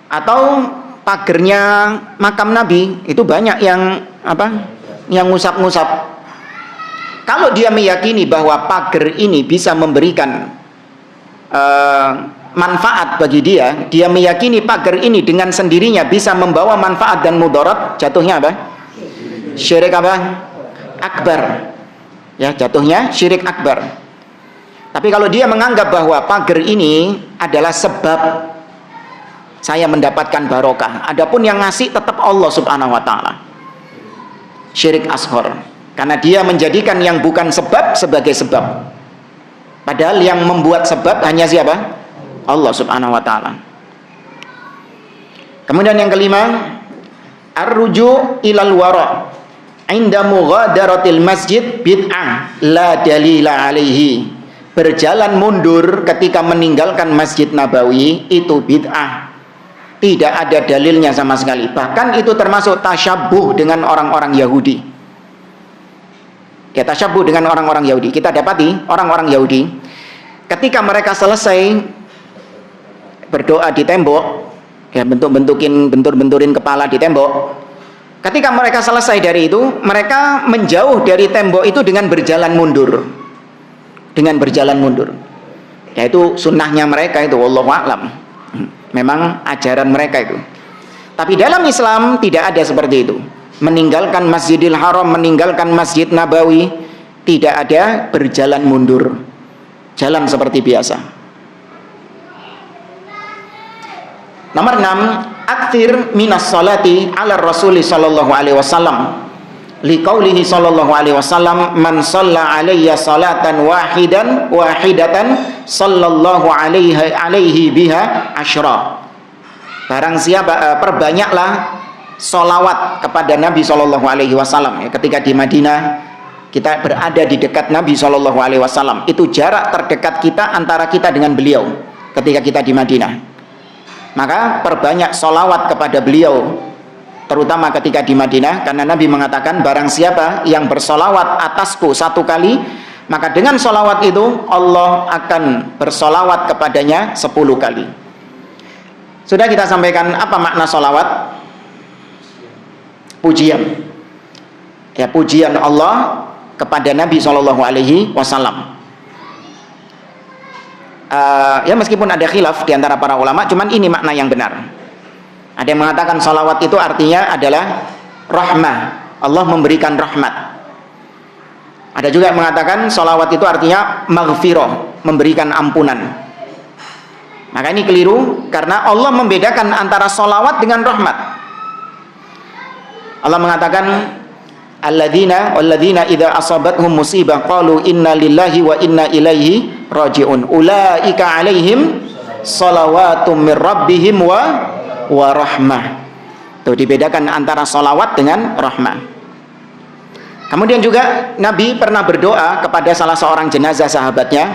atau pagernya makam Nabi, itu banyak yang yang ngusap-ngusap. Kalau dia meyakini bahwa pagar ini bisa memberikan manfaat bagi dia, dia meyakini pagar ini dengan sendirinya bisa membawa manfaat dan mudarat, jatuhnya apa? Syirik apa? Akbar. Ya, jatuhnya syirik akbar. Tapi kalau dia menganggap bahwa pagar ini adalah sebab saya mendapatkan barokah, adapun yang ngasih tetap Allah Subhanahu wa taala, syirik asghar. Karena dia menjadikan yang bukan sebab sebagai sebab. Padahal yang membuat sebab hanya siapa? Allah Subhanahu wa taala. Kemudian yang kelima, ar-ruju' ilal wara' inda mughadaratil masjid bid'ah la dalila alaihi. Berjalan mundur ketika meninggalkan Masjid Nabawi itu bid'ah. Tidak ada dalilnya sama sekali. Bahkan itu termasuk tasyabbuh dengan orang-orang Yahudi. Ya, tasyabbuh dengan orang-orang Yahudi. Kita dapati orang-orang Yahudi ketika mereka selesai berdoa di tembok, ya benturin kepala di tembok, Ketika mereka selesai dari itu, mereka menjauh dari tembok itu dengan berjalan mundur. Dengan berjalan mundur. Yaitu sunnahnya mereka itu, wallahu a'lam. Memang ajaran mereka itu. Tapi dalam Islam tidak ada seperti itu. Meninggalkan Masjidil Haram, meninggalkan Masjid Nabawi, tidak ada berjalan mundur. Jalan seperti biasa. Nomor 6, aktsir minas salati ala Rasul sallallahu alaihi wasallam. Liqaulihi sallallahu alaihi wasallam, man shalla alayya salatan wahidatan sallallahu alaihi biha asyra. Barang siapa, perbanyaklah sholawat kepada Nabi sallallahu alaihi wasallam. Ketika di Madinah kita berada di dekat Nabi sallallahu alaihi wasallam, itu jarak terdekat kita antara kita dengan beliau ketika kita di Madinah. Maka perbanyak sholawat kepada beliau, terutama ketika di Madinah, karena Nabi mengatakan barang siapa yang bersolawat atasku 1 kali, maka dengan solawat itu Allah akan bersolawat kepadanya 10 kali. Sudah kita sampaikan apa makna solawat? Pujian. Ya, pujian Allah kepada Nabi Shallallahu Alaihi Wasallam. Ya meskipun ada khilaf di antara para ulama, cuman ini makna yang benar. Ada yang mengatakan salawat itu artinya adalah rahmah, Allah memberikan rahmat. Ada juga yang mengatakan salawat itu artinya maghfirah, memberikan ampunan. Maka ini keliru, karena Allah membedakan antara salawat dengan rahmat. Allah mengatakan alladzina idza asabathum musibah qalu inna lillahi wa inna ilaihi raji'un ulaika alaihim salawatum mir rabbihim wa rahmah. Tuh dibedakan antara salawat dengan rahmah. Kemudian juga Nabi pernah berdoa kepada salah seorang jenazah sahabatnya,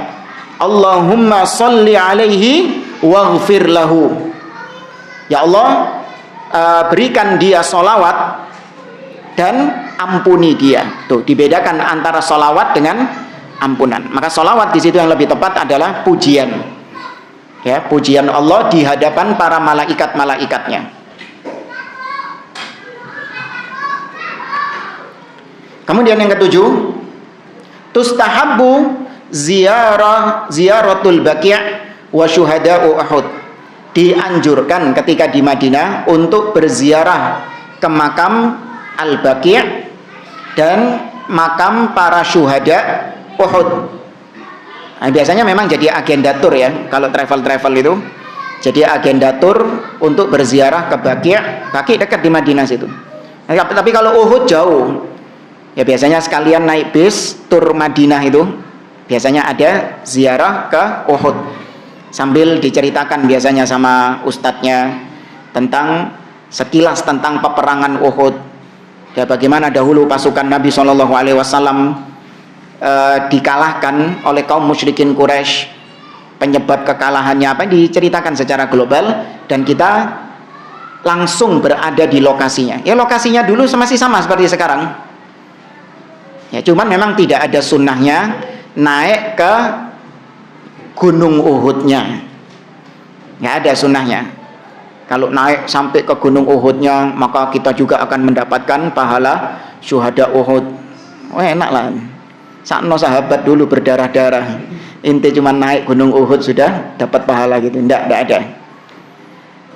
Allahumma sholli alaihi waghfir lahu. Ya Allah, berikan dia salawat dan ampuni dia. Tuh dibedakan antara salawat dengan ampunan. Maka salawat di situ yang lebih tepat adalah pujian. Ya, pujian Allah di hadapan para malaikat-malaikatnya. Kemudian yang ketujuh, tustahabbu ziyaratul baqi' wa syuhada'u Uhud. Dianjurkan ketika di Madinah untuk berziarah ke makam Al-Baqi' dan makam para syuhada Uhud. Nah, biasanya memang jadi agenda tur ya, kalau travel itu jadi agenda tur untuk berziarah ke Baqi' dekat di Madinah situ. Nah, tapi kalau Uhud jauh, ya biasanya sekalian naik bis tur Madinah itu, biasanya ada ziarah ke Uhud sambil diceritakan biasanya sama ustadznya tentang sekilas tentang peperangan Uhud. Ya, bagaimana dahulu pasukan Nabi Shallallahu Alaihi Wasallam dikalahkan oleh kaum musyrikin Quraisy, penyebab kekalahannya apa diceritakan secara global, dan kita langsung berada di lokasinya. Ya lokasinya dulu masih sama seperti sekarang. Ya cuman memang tidak ada sunnahnya naik ke Gunung Uhudnya, nggak ada sunnahnya. Kalau naik sampai ke Gunung Uhudnya, maka kita juga akan mendapatkan pahala syuhada Uhud. Oh enak lah. Sakno sahabat dulu berdarah-darah. Inti cuma naik Gunung Uhud sudah dapat pahala gitu. Tidak ada.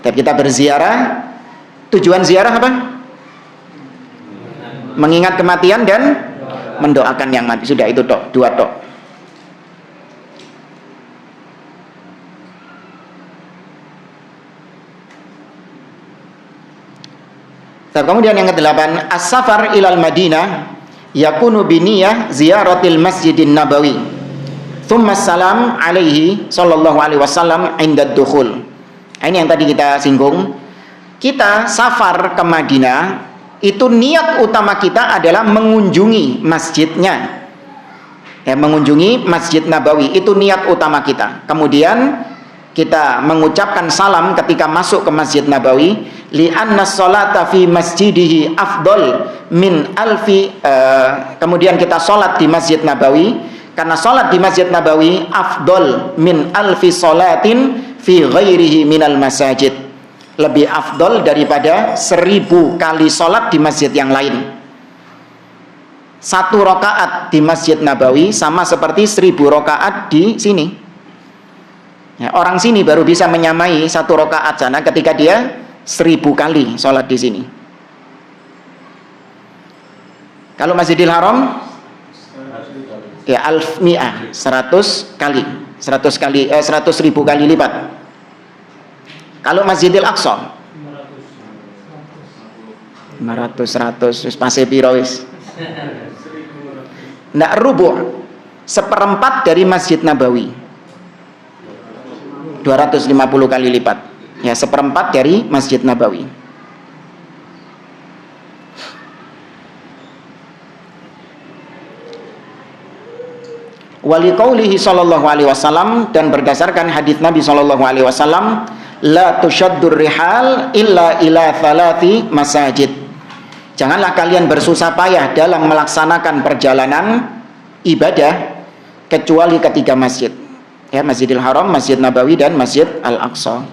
Tapi kita berziarah, tujuan ziarah apa? Mengingat kematian dan mendoakan yang mati. Sudah itu tok, 2 tok. Kemudian yang ke-8, as-safar ilal Madinah yakunu biniyah ziyaratil Masjidin Nabawi. Tsumma salam alaihi sallallahu alaihi wasallam inda dukhul. Ini yang tadi kita singgung. Kita safar ke Madinah, itu niat utama kita adalah mengunjungi masjidnya. Ya, mengunjungi Masjid Nabawi itu niat utama kita. Kemudian kita mengucapkan salam ketika masuk ke Masjid Nabawi, li'anna sholata fi masjidihi afdol min alfi. Kemudian kita sholat di Masjid Nabawi, karena sholat di Masjid Nabawi afdol min alfi sholatin fi ghairihi minal masajid, lebih afdol daripada 1000 kali sholat di masjid yang lain. 1 rakaat di Masjid Nabawi sama seperti 1000 rakaat di sini. Ya, orang sini baru bisa menyamai 1 rakaat sana ketika dia 1000 kali sholat di sini. Kalau Masjidil Haram ya alf-mi'ah, 100 kali, 100.000 kali lipat. Kalau Masjidil Aqsa 500, 100 wis pase piro wis. Ndak rubuh, 1/4 dari Masjid Nabawi, 250 kali lipat. Ya, 1/4 dari Masjid Nabawi. Wali qaulihi sallallahu alaihi wasallam, dan berdasarkan hadis Nabi sallallahu alaihi wasallam, la tushaddur rihal illa ila 3 masajid. Janganlah kalian bersusah payah dalam melaksanakan perjalanan ibadah kecuali ke 3 masjid. Ya, Masjidil Haram, Masjid Nabawi, dan Masjid Al-Aqsa.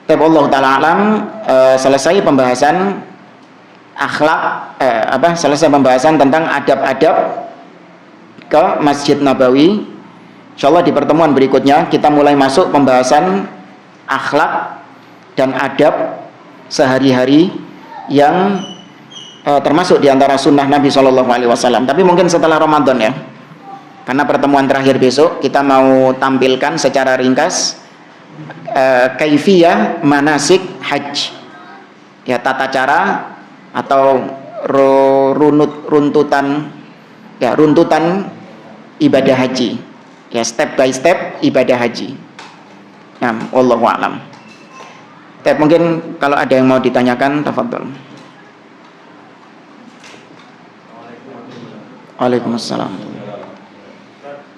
Tapi Allah taala alam, selesai pembahasan akhlak, selesai pembahasan tentang adab-adab ke Masjid Nabawi. Insyaallah di pertemuan berikutnya kita mulai masuk pembahasan akhlak dan adab sehari-hari yang termasuk diantara sunnah Nabi SAW. Tapi mungkin setelah Ramadan ya, karena pertemuan terakhir besok kita mau tampilkan secara ringkas kaifiyah manasik haji, ya, tata cara atau runtutan ibadah haji, ya, step by step ibadah haji. Nah, wallahu a'lam. Tapi mungkin kalau ada yang mau ditanyakan, tafadhol. Waalaikumsalam.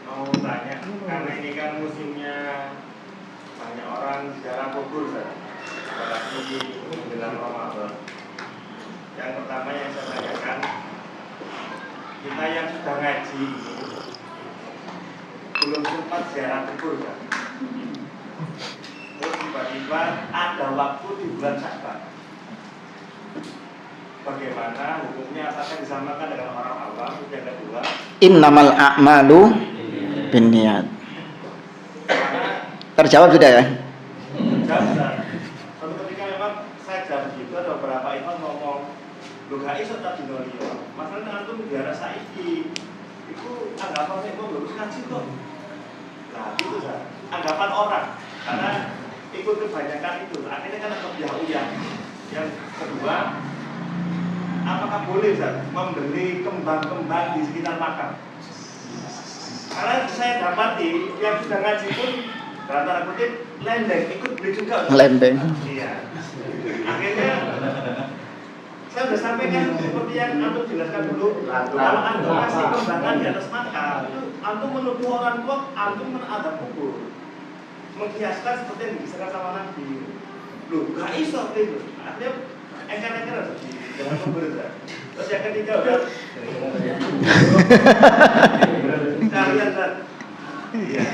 Mau tanya, karena ini kan musimnya banyak orang ziarah kubur, apalagi menjelang Ramadan. Yang pertama yang saya tanyakan, kita yang sudah ngaji belum sempat ziarah kubur kan? Terus tiba-tiba ada waktu di bulan Sya'ban. Bagaimana hukumnya, apakah disamakan dengan orang awam? Yang kedua, innamal a'malu binniyat. Terjawab sudah ya? terjawab. Suatu ketika memang saya jawab gitu, ada beberapa imam ngomong, lu gak iso tak dinolio. Masalahnya antum biara saiki, itu anggapan itu bagus ngaji kok. Nah itu sah, anggapan orang, karena ikut kebanyakan itu, akhirnya kan ada uyah-uyah. Yang kedua, apakah boleh Zat, membeli kembang-kembang di sekitar makam? Karena saya dapati yang sudah ngaji pun dalam tanda kutip lembeng, ikut beli juga. Lembeng. Iya. Akhirnya saya sudah sampaikan seperti yang antum jelaskan dulu. Kalau antum kasih kembangan di atas makam, itu antum menuduh orang tua, antum menadab kubur. Mengkiaskan seperti yang diserahkan sama Nabi. Loh, gak iso itu. Artinya engkar-engkar seperti jangan memberat. Terus yang ketiga udah kalian kan, iya.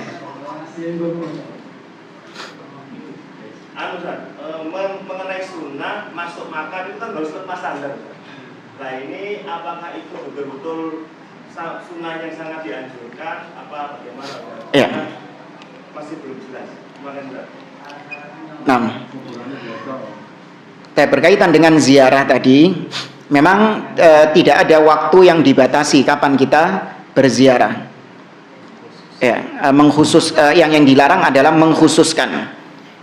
Mengenai sunnah masuk makam itu kan harus lepas standar. Nah ini apakah itu betul-betul sunnah yang sangat dianjurkan? Apa bagaimana? Iya. Masih belum jelas. Terima kasih. Berkaitan dengan ziarah tadi, memang tidak ada waktu yang dibatasi kapan kita berziarah. Ya, yang dilarang adalah mengkhususkan.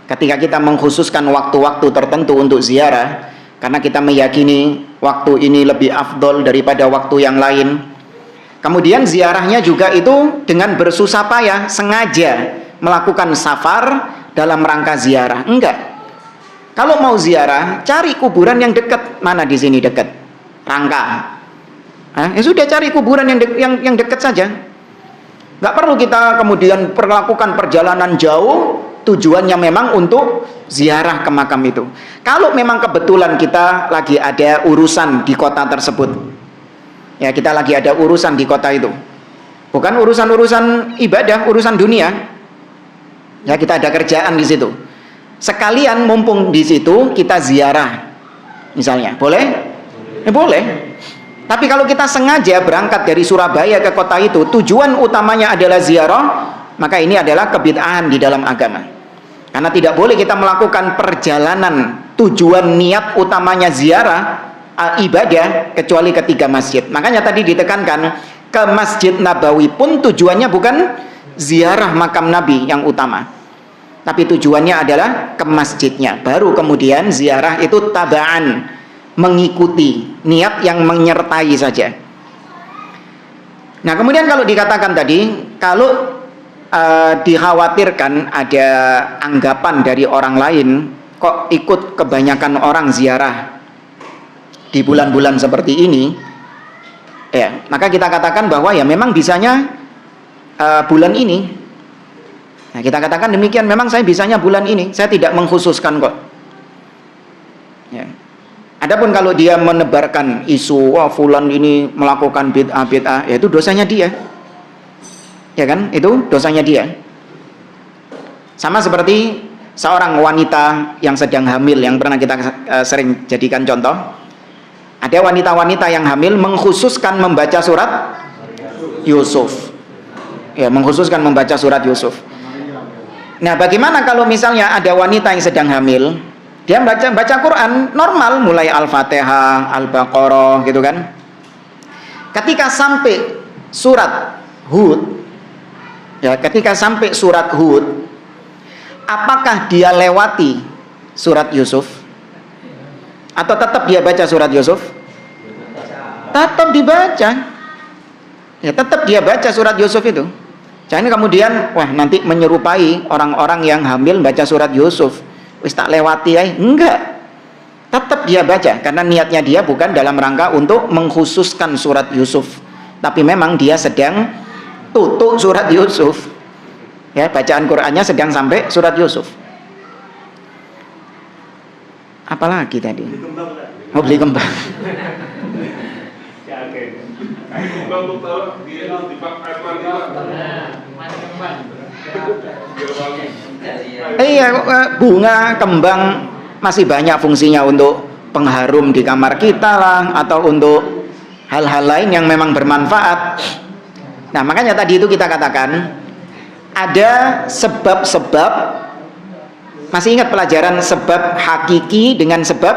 Ketika kita mengkhususkan waktu-waktu tertentu untuk ziarah, karena kita meyakini waktu ini lebih afdol daripada waktu yang lain. Kemudian ziarahnya juga itu dengan bersusah payah, sengaja melakukan safar dalam rangka ziarah. Enggak. Kalau mau ziarah, cari kuburan yang dekat. Mana di sini dekat? Rangka. Ya sudah, cari kuburan yang dekat saja. Enggak perlu kita kemudian melakukan perjalanan jauh, tujuannya memang untuk ziarah ke makam itu. Kalau memang kebetulan kita lagi ada urusan di kota tersebut, ya kita lagi ada urusan di kota itu, bukan urusan-urusan ibadah, urusan dunia, ya kita ada kerjaan di situ. sekalian mumpung di situ kita ziarah, misalnya, boleh? Boleh. Tapi kalau kita sengaja berangkat dari Surabaya ke kota itu, tujuan utamanya adalah ziarah, maka ini adalah kebid'ahan di dalam agama. Karena tidak boleh kita melakukan perjalanan tujuan niat utamanya ziarah, ibadah, kecuali ke 3 masjid. Makanya tadi ditekankan, ke Masjid Nabawi pun tujuannya bukan ziarah makam Nabi yang utama, tapi tujuannya adalah ke masjidnya. Baru kemudian ziarah itu tabaan, mengikuti, niat yang menyertai saja. Nah, kemudian kalau dikatakan tadi, kalau dikhawatirkan ada anggapan dari orang lain, kok ikut kebanyakan orang ziarah di bulan-bulan seperti ini, ya, maka kita katakan bahwa ya memang bisanya bulan ini. Nah, kita katakan demikian, memang saya bisanya bulan ini, saya tidak mengkhususkan kok. Ya. Adapun kalau dia menebarkan isu, wah fulan ini melakukan bid'ah, ya itu dosanya dia. Ya kan? Itu dosanya dia. Sama seperti seorang wanita yang sedang hamil, yang pernah kita sering jadikan contoh. Ada wanita-wanita yang hamil mengkhususkan membaca surat Yusuf. Ya, mengkhususkan membaca surat Yusuf. Nah, bagaimana kalau misalnya ada wanita yang sedang hamil, dia baca Quran normal, mulai Al-Fatihah, Al-Baqarah gitu kan. Ketika sampai surat Hud, ya, ketika sampai surat Hud, apakah dia lewati surat Yusuf? Atau tetap dia baca surat Yusuf? Tetap dibaca. Ya, tetap dia baca surat Yusuf itu. Jangan kemudian, wah nanti menyerupai orang-orang yang hamil baca surat Yusuf. Wis tak lewati ya, enggak, tetap dia baca, karena niatnya dia bukan dalam rangka untuk mengkhususkan surat Yusuf, tapi memang dia sedang tutup surat Yusuf, ya, bacaan Qurannya sedang sampai surat Yusuf. Apalagi tadi? Mau beli kembang. Iya, bunga, kembang masih banyak fungsinya untuk pengharum di kamar kita lah, atau untuk hal-hal lain yang memang bermanfaat. Nah, makanya tadi itu kita katakan ada sebab-sebab. Masih ingat pelajaran sebab hakiki dengan sebab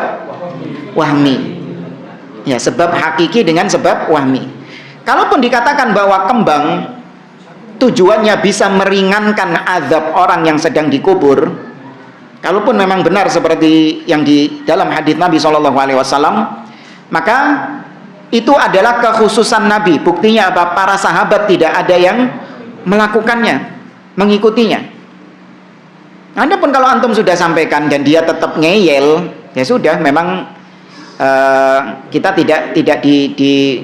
wahmi? Ya, sebab hakiki dengan sebab wahmi. Kalaupun dikatakan bahwa kembang tujuannya bisa meringankan azab orang yang sedang dikubur, kalaupun memang benar seperti yang di dalam hadis Nabi SAW, maka itu adalah kekhususan Nabi. Buktinya apa? Para sahabat tidak ada yang melakukannya, mengikutinya. Adapun kalau antum sudah sampaikan dan dia tetap ngeyel, ya sudah, memang kita tidak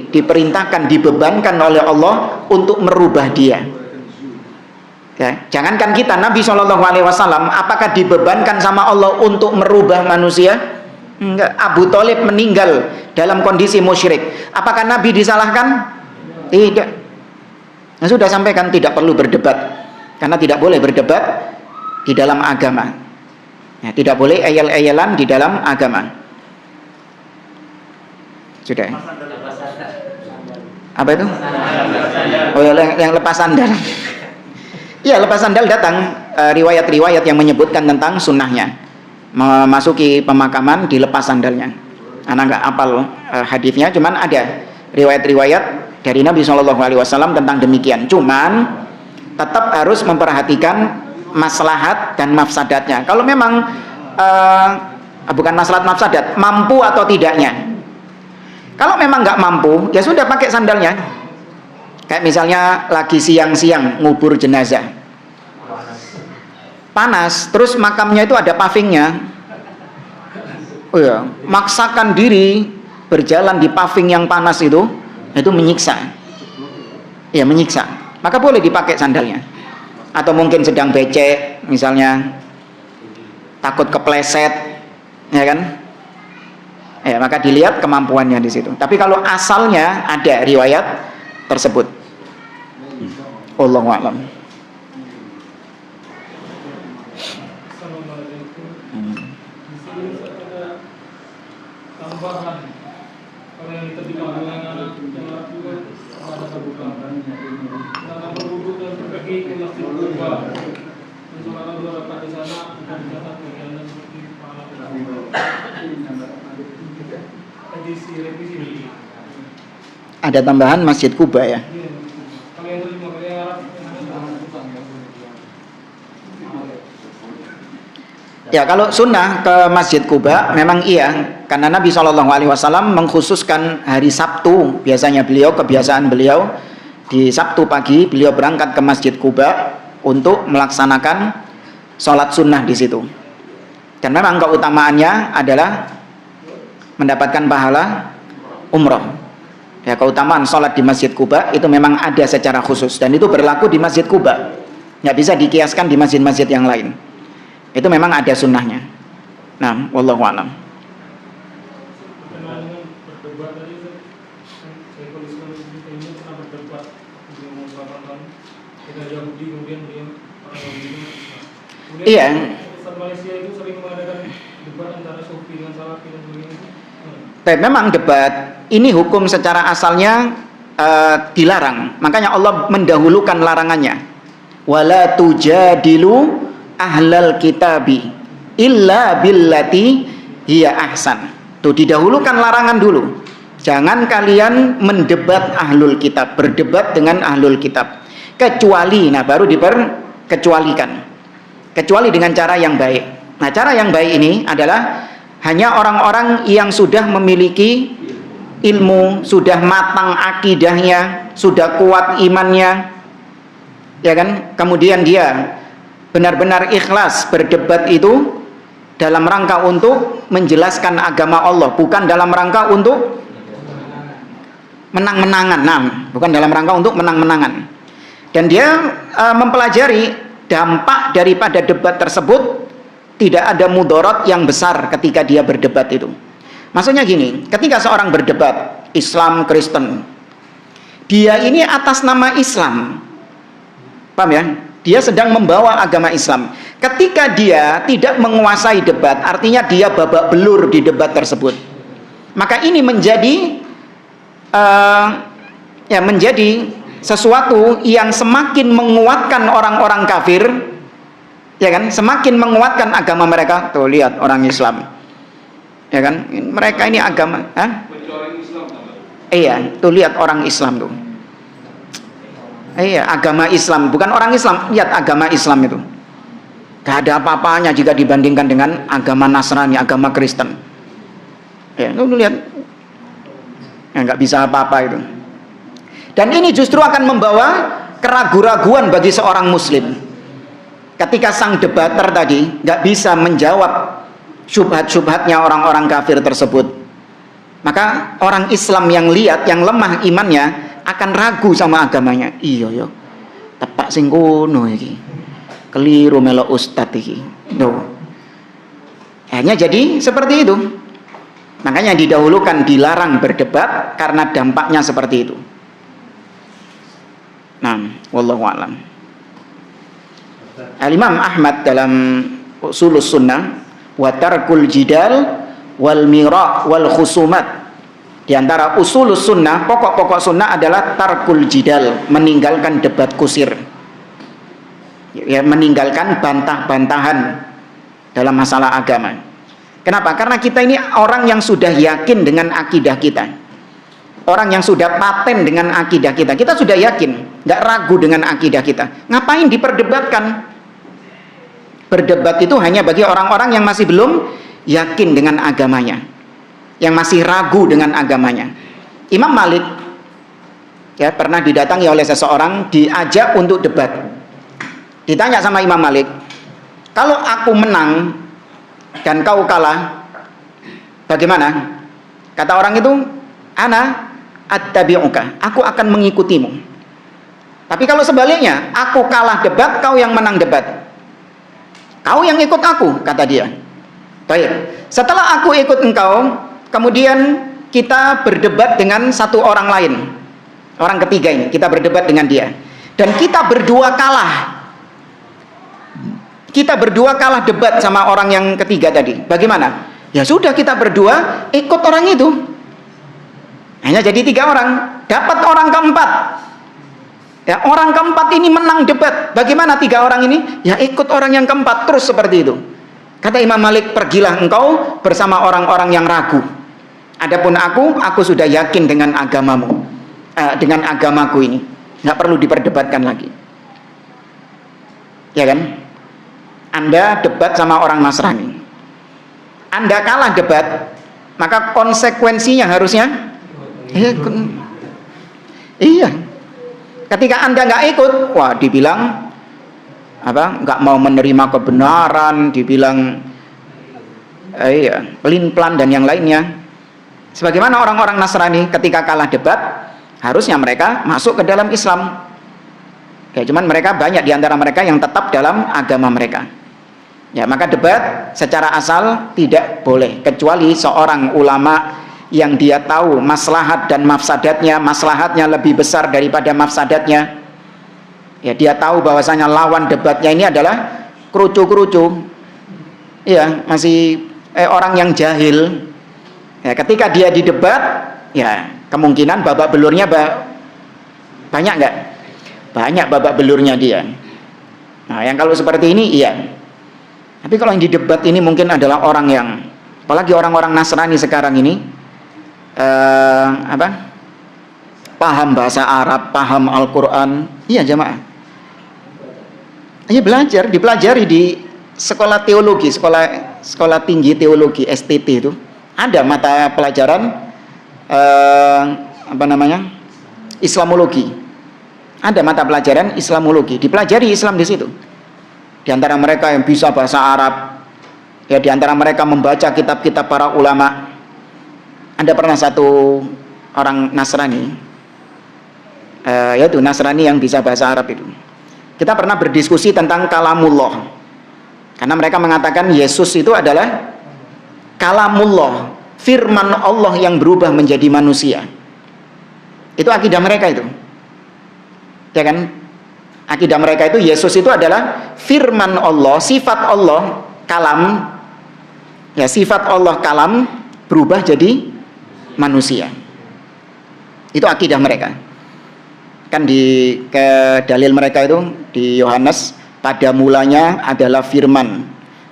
diperintahkan, dibebankan oleh Allah untuk merubah dia. Ya, jangankan kita, Nabi SAW, apakah dibebankan sama Allah untuk merubah manusia? Enggak. Abu Thalib meninggal dalam kondisi musyrik. Apakah Nabi disalahkan? Tidak. Nah, sudah sampaikan, tidak perlu berdebat, karena tidak boleh berdebat di dalam agama. Ya, tidak boleh eyel-eyelan di dalam agama. Sudah. Apa itu? Oh ya, yang lepas sandal. Iya, lepas sandal datang riwayat-riwayat yang menyebutkan tentang sunnahnya memasuki pemakaman dilepas sandalnya. Anak nggak apal hadisnya, cuman ada riwayat-riwayat dari Nabi SAW tentang demikian. Cuman tetap harus memperhatikan maslahat dan mafsadatnya. Kalau memang bukan maslahat mafsadat, mampu atau tidaknya. Kalau memang nggak mampu, ya sudah pakai sandalnya. Kayak misalnya lagi siang-siang ngubur jenazah, panas, terus makamnya itu ada pavingnya. Oh ya, maksakan diri berjalan di paving yang panas itu menyiksa. Ya, menyiksa. Maka boleh dipakai sandalnya. Atau mungkin sedang becek, misalnya takut kepleset, ya kan? Ya, maka dilihat kemampuannya di situ. Tapi kalau asalnya ada riwayat tersebut, Allahu a'lam. Assalamualaikum. Ini ada tambahan kalau yang diterima dengan anak yang lakukan ada terbuka. Karena berwudu dan pergi ke masjid Kuba. Dan sholat dua rakaat di sana dan dicatat bagian seperti edisi revisi. Ada tambahan Masjid Kuba ya. Kalau yang terima kalau yang Arab Ya, kalau sunnah ke Masjid Kuba memang iya, karena Nabi SAW mengkhususkan hari Sabtu. Biasanya kebiasaan beliau di Sabtu pagi beliau berangkat ke Masjid Kuba untuk melaksanakan sholat sunnah di situ. Dan memang keutamaannya adalah mendapatkan pahala umroh. Ya, keutamaan sholat di Masjid Kuba itu memang ada secara khusus dan itu berlaku di Masjid Kuba. Nggak bisa dikiaskan di masjid-masjid yang lain. Itu memang ada sunnahnya. Nah, wallahu a'lam. dengan berdebat tadi saya polisi ini pernah berdebat di beberapa tahun kita Yahudi kemudian dia orang Yahudi kemudian Iya. Ustaz Malaysia itu sering mengadakan debat antara Sufi dengan Salafi dan sebagainya. Tapi memang debat ini hukum secara asalnya dilarang. Makanya Allah mendahulukan larangannya. Wala tujadilu ahlal kitabi illa billati hiya ahsan. Tuh didahulukan larangan dulu. Jangan kalian mendebat ahlul kitab, berdebat dengan ahlul kitab. Kecuali, nah baru diperkecualikan. Kecuali dengan cara yang baik. Nah, cara yang baik ini adalah hanya orang-orang yang sudah memiliki ilmu, sudah matang akidahnya, sudah kuat imannya. Ya kan? Kemudian dia benar-benar ikhlas berdebat itu dalam rangka untuk menjelaskan agama Allah, bukan dalam rangka untuk menang-menangan. Nah, bukan dalam rangka untuk menang-menangan. Dan dia mempelajari dampak daripada debat tersebut. Tidak ada mudarat yang besar ketika dia berdebat itu. Maksudnya gini, ketika seorang berdebat Islam Kristen, dia ini atas nama Islam. Paham ya? Dia sedang membawa agama Islam. Ketika dia tidak menguasai debat, artinya dia babak belur di debat tersebut. Maka ini menjadi menjadi sesuatu yang semakin menguatkan orang-orang kafir, ya kan? Semakin menguatkan agama mereka. Tuh lihat orang Islam, ya kan? Mereka ini agama, iya, tuh lihat orang Islam tuh. Iya, agama Islam, bukan orang Islam. Lihat agama Islam itu. Gak ada apa-apanya jika dibandingkan dengan agama Nasrani, agama Kristen. Ya, lu lihat. Ya, gak bisa apa-apa itu. Dan ini justru akan membawa keraguan-raguan bagi seorang Muslim. Ketika sang debater tadi gak bisa menjawab syubhat-syubhatnya orang-orang kafir tersebut, maka orang Islam yang lihat, yang lemah imannya, akan ragu sama agamanya. Iya yo, tepak sing kono iki. Keliru melok ustad iki. No. Akhirnya jadi seperti itu. Makanya didahulukan, dilarang berdebat karena dampaknya seperti itu. Nah, wallahu a'lam. Al-Imam Ahmad dalam Ushulus Sunnah wa tarkul jidal wal mira' wal khusumat. Di antara usulus sunnah, pokok-pokok sunnah adalah tarkul jidal, meninggalkan debat kusir, ya, meninggalkan bantah-bantahan dalam masalah agama. Kenapa? Karena kita ini orang yang sudah yakin dengan akidah kita, orang yang sudah paten dengan akidah kita. Kita sudah yakin, nggak ragu dengan akidah kita. Ngapain diperdebatkan? Berdebat itu hanya bagi orang-orang yang masih belum yakin dengan agamanya, yang masih ragu dengan agamanya. Imam Malik ya pernah didatangi oleh seseorang, diajak untuk debat. Ditanya sama Imam Malik, kalau aku menang dan kau kalah, bagaimana? Kata orang itu, ana attabi'uka, aku akan mengikutimu. Tapi kalau sebaliknya, aku kalah debat, kau yang menang debat, kau yang ikut aku, kata dia. Baik, setelah aku ikut engkau, kemudian kita berdebat dengan satu orang lain, orang ketiga ini, kita berdebat dengan dia, dan kita berdua kalah. kita berdua kalah debat sama orang yang ketiga tadi, bagaimana? Ya sudah, kita berdua ikut orang itu. Hanya jadi 3 orang, dapat orang keempat. Ya, orang keempat ini menang debat. Bagaimana 3 orang ini? Ya ikut orang yang keempat, terus seperti itu. Kata Imam Malik, pergilah engkau bersama orang-orang yang ragu. Adapun aku sudah yakin dengan agamamu, dengan agamaku ini. Nggak perlu diperdebatkan lagi. Ya kan? Anda debat sama orang Nasrani, Anda kalah debat, maka konsekuensinya harusnya iya. Ketika Anda nggak ikut, wah dibilang apa? Nggak mau menerima kebenaran, dibilang pelin-pelan dan yang lainnya. Sebagaimana orang-orang Nasrani ketika kalah debat, harusnya mereka masuk ke dalam Islam. Ya, cuman mereka banyak di antara mereka yang tetap dalam agama mereka. Ya, maka debat secara asal tidak boleh, kecuali seorang ulama yang dia tahu maslahat dan mafsadatnya, maslahatnya lebih besar daripada mafsadatnya. Ya, dia tahu bahwasanya lawan debatnya ini adalah kerucu-kerucu. Ya, masih orang yang jahil. Ya, ketika dia didebat, ya kemungkinan babak belurnya banyak nggak? Banyak babak belurnya dia. Nah, yang kalau seperti ini iya. Tapi kalau yang didebat ini mungkin adalah orang yang, apalagi orang-orang Nasrani sekarang ini, paham bahasa Arab, paham Al-Quran. Iya jamaah. Iya, dipelajari di sekolah teologi, sekolah tinggi teologi STT itu. Ada mata pelajaran Islamologi. Ada mata pelajaran Islamologi, dipelajari Islam di situ. Di antara mereka yang bisa bahasa Arab, ya di antara mereka membaca kitab-kitab para ulama. Ada pernah satu orang Nasrani, yaitu Nasrani yang bisa bahasa Arab itu. Kita pernah berdiskusi tentang kalamullah, karena mereka mengatakan Yesus itu adalah kalamullah, firman Allah yang berubah menjadi manusia. Itu akidah mereka itu, ya kan? Akidah mereka itu Yesus itu adalah firman Allah, sifat Allah, kalam. Ya, sifat Allah kalam berubah jadi manusia. Itu akidah mereka. Kan ke dalil mereka itu di Yohanes, pada mulanya adalah firman,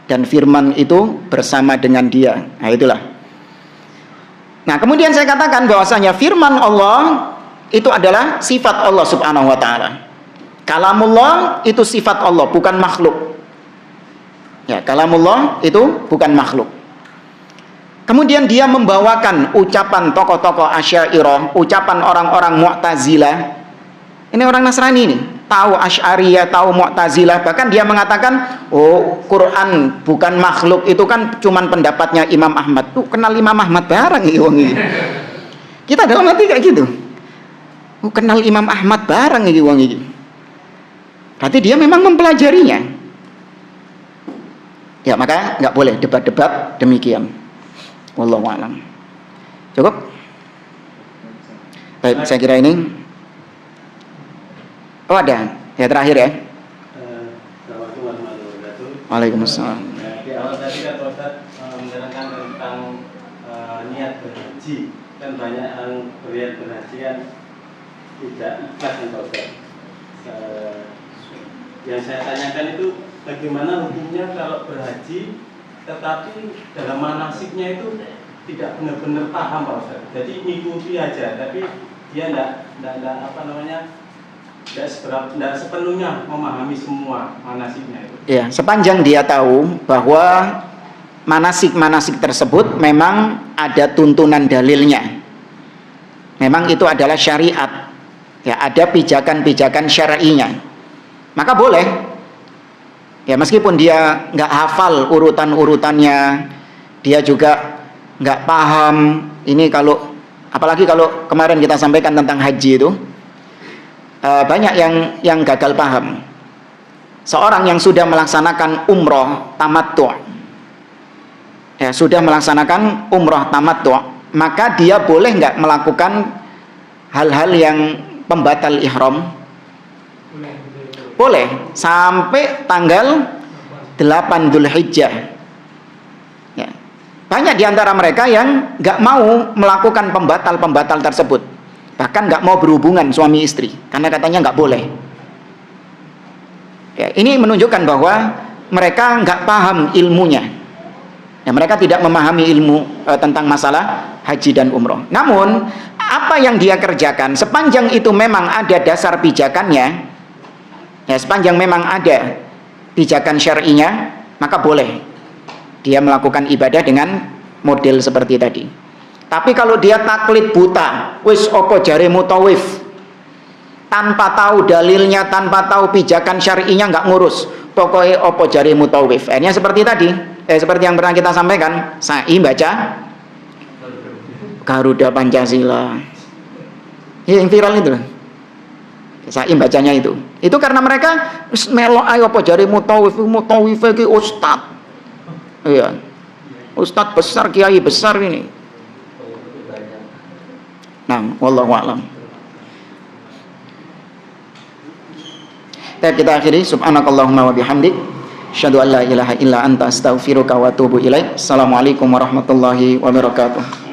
dan firman itu bersama dengan dia. Nah, itulah. Nah, kemudian saya katakan bahwasanya firman Allah itu adalah sifat Allah Subhanahu wa taala. Kalamullah itu sifat Allah, bukan makhluk. Ya, kalamullah itu bukan makhluk. Kemudian dia membawakan ucapan tokoh-tokoh Asy'ariyah, ucapan orang-orang Mu'tazilah. Ini orang Nasrani ini, tahu Asy'ariyah, tahu Mu'tazilah, bahkan dia mengatakan, "Oh, Quran bukan makhluk, itu kan cuman pendapatnya Imam Ahmad." Tuh, kenal Imam Ahmad barang iki wong iki. Kita dalam hati kayak gitu. Oh, kenal Imam Ahmad barang iki wong iki. Berarti dia memang mempelajarinya. Ya, maka nggak boleh debat-debat demikian. Wallahu a'lam. Cukup? Baik, saya kira ini. Oh, ada. Ya, terakhir ya. Assalamualaikum warahmatullahi wabarakatuh. Waalaikumsalam. Di awal tadi kan Ustaz menerangkan tentang niat berhaji. Kan banyak yang berniat berhaji kan tidak ikhlas kan Pak Ustaz. Yang saya tanyakan itu bagaimana hukumnya kalau berhaji tetapi dalam manasiknya itu tidak benar-benar paham Pak Ustaz. Jadi ngikuti aja, tapi dia tidak sepenuhnya memahami semua manasiknya itu. Ya, sepanjang dia tahu bahwa manasik-manasik tersebut memang ada tuntunan dalilnya. Memang itu adalah syariat. Ya, ada pijakan-pijakan syar'inya. Maka boleh. Ya, meskipun dia nggak hafal urutan-urutannya, dia juga nggak paham. Ini kalau, apalagi kalau kemarin kita sampaikan tentang haji itu, banyak yang gagal paham. Seorang yang sudah melaksanakan umroh tamattu', ya sudah melaksanakan umroh tamattu', maka dia boleh nggak melakukan hal-hal yang pembatal ihram? Boleh sampai tanggal 8 Dzulhijjah. Ya. Banyak di antara mereka yang nggak mau melakukan pembatal-pembatal tersebut, bahkan nggak mau berhubungan suami istri karena katanya nggak boleh. Ya, ini menunjukkan bahwa mereka nggak paham ilmunya. Ya, mereka tidak memahami ilmu tentang masalah haji dan umroh. Namun apa yang dia kerjakan, sepanjang itu memang ada dasar pijakannya, ya, sepanjang memang ada pijakan syar'inya, maka boleh dia melakukan ibadah dengan model seperti tadi. Tapi kalau dia taklid buta, wis opo jare mutawif, tanpa tahu dalilnya, tanpa tahu pijakan syar'inya, nggak ngurus, pokoknya opo jare mutawif, akhirnya seperti tadi, seperti yang pernah kita sampaikan, sa'i baca Garuda Pancasila, yang viral itu, sa'i bacanya itu karena mereka melok ayo opo jare mutawif iki ustad, iya, ustad besar, kiai besar ini. Nah, wallahu a'lam. Kita akhiri, subhanakallahumma wa bihamdik, asyhadu an la ilaha illa anta, astaghfiruka wa atubu ilaik. Assalamualaikum warahmatullahi wabarakatuh.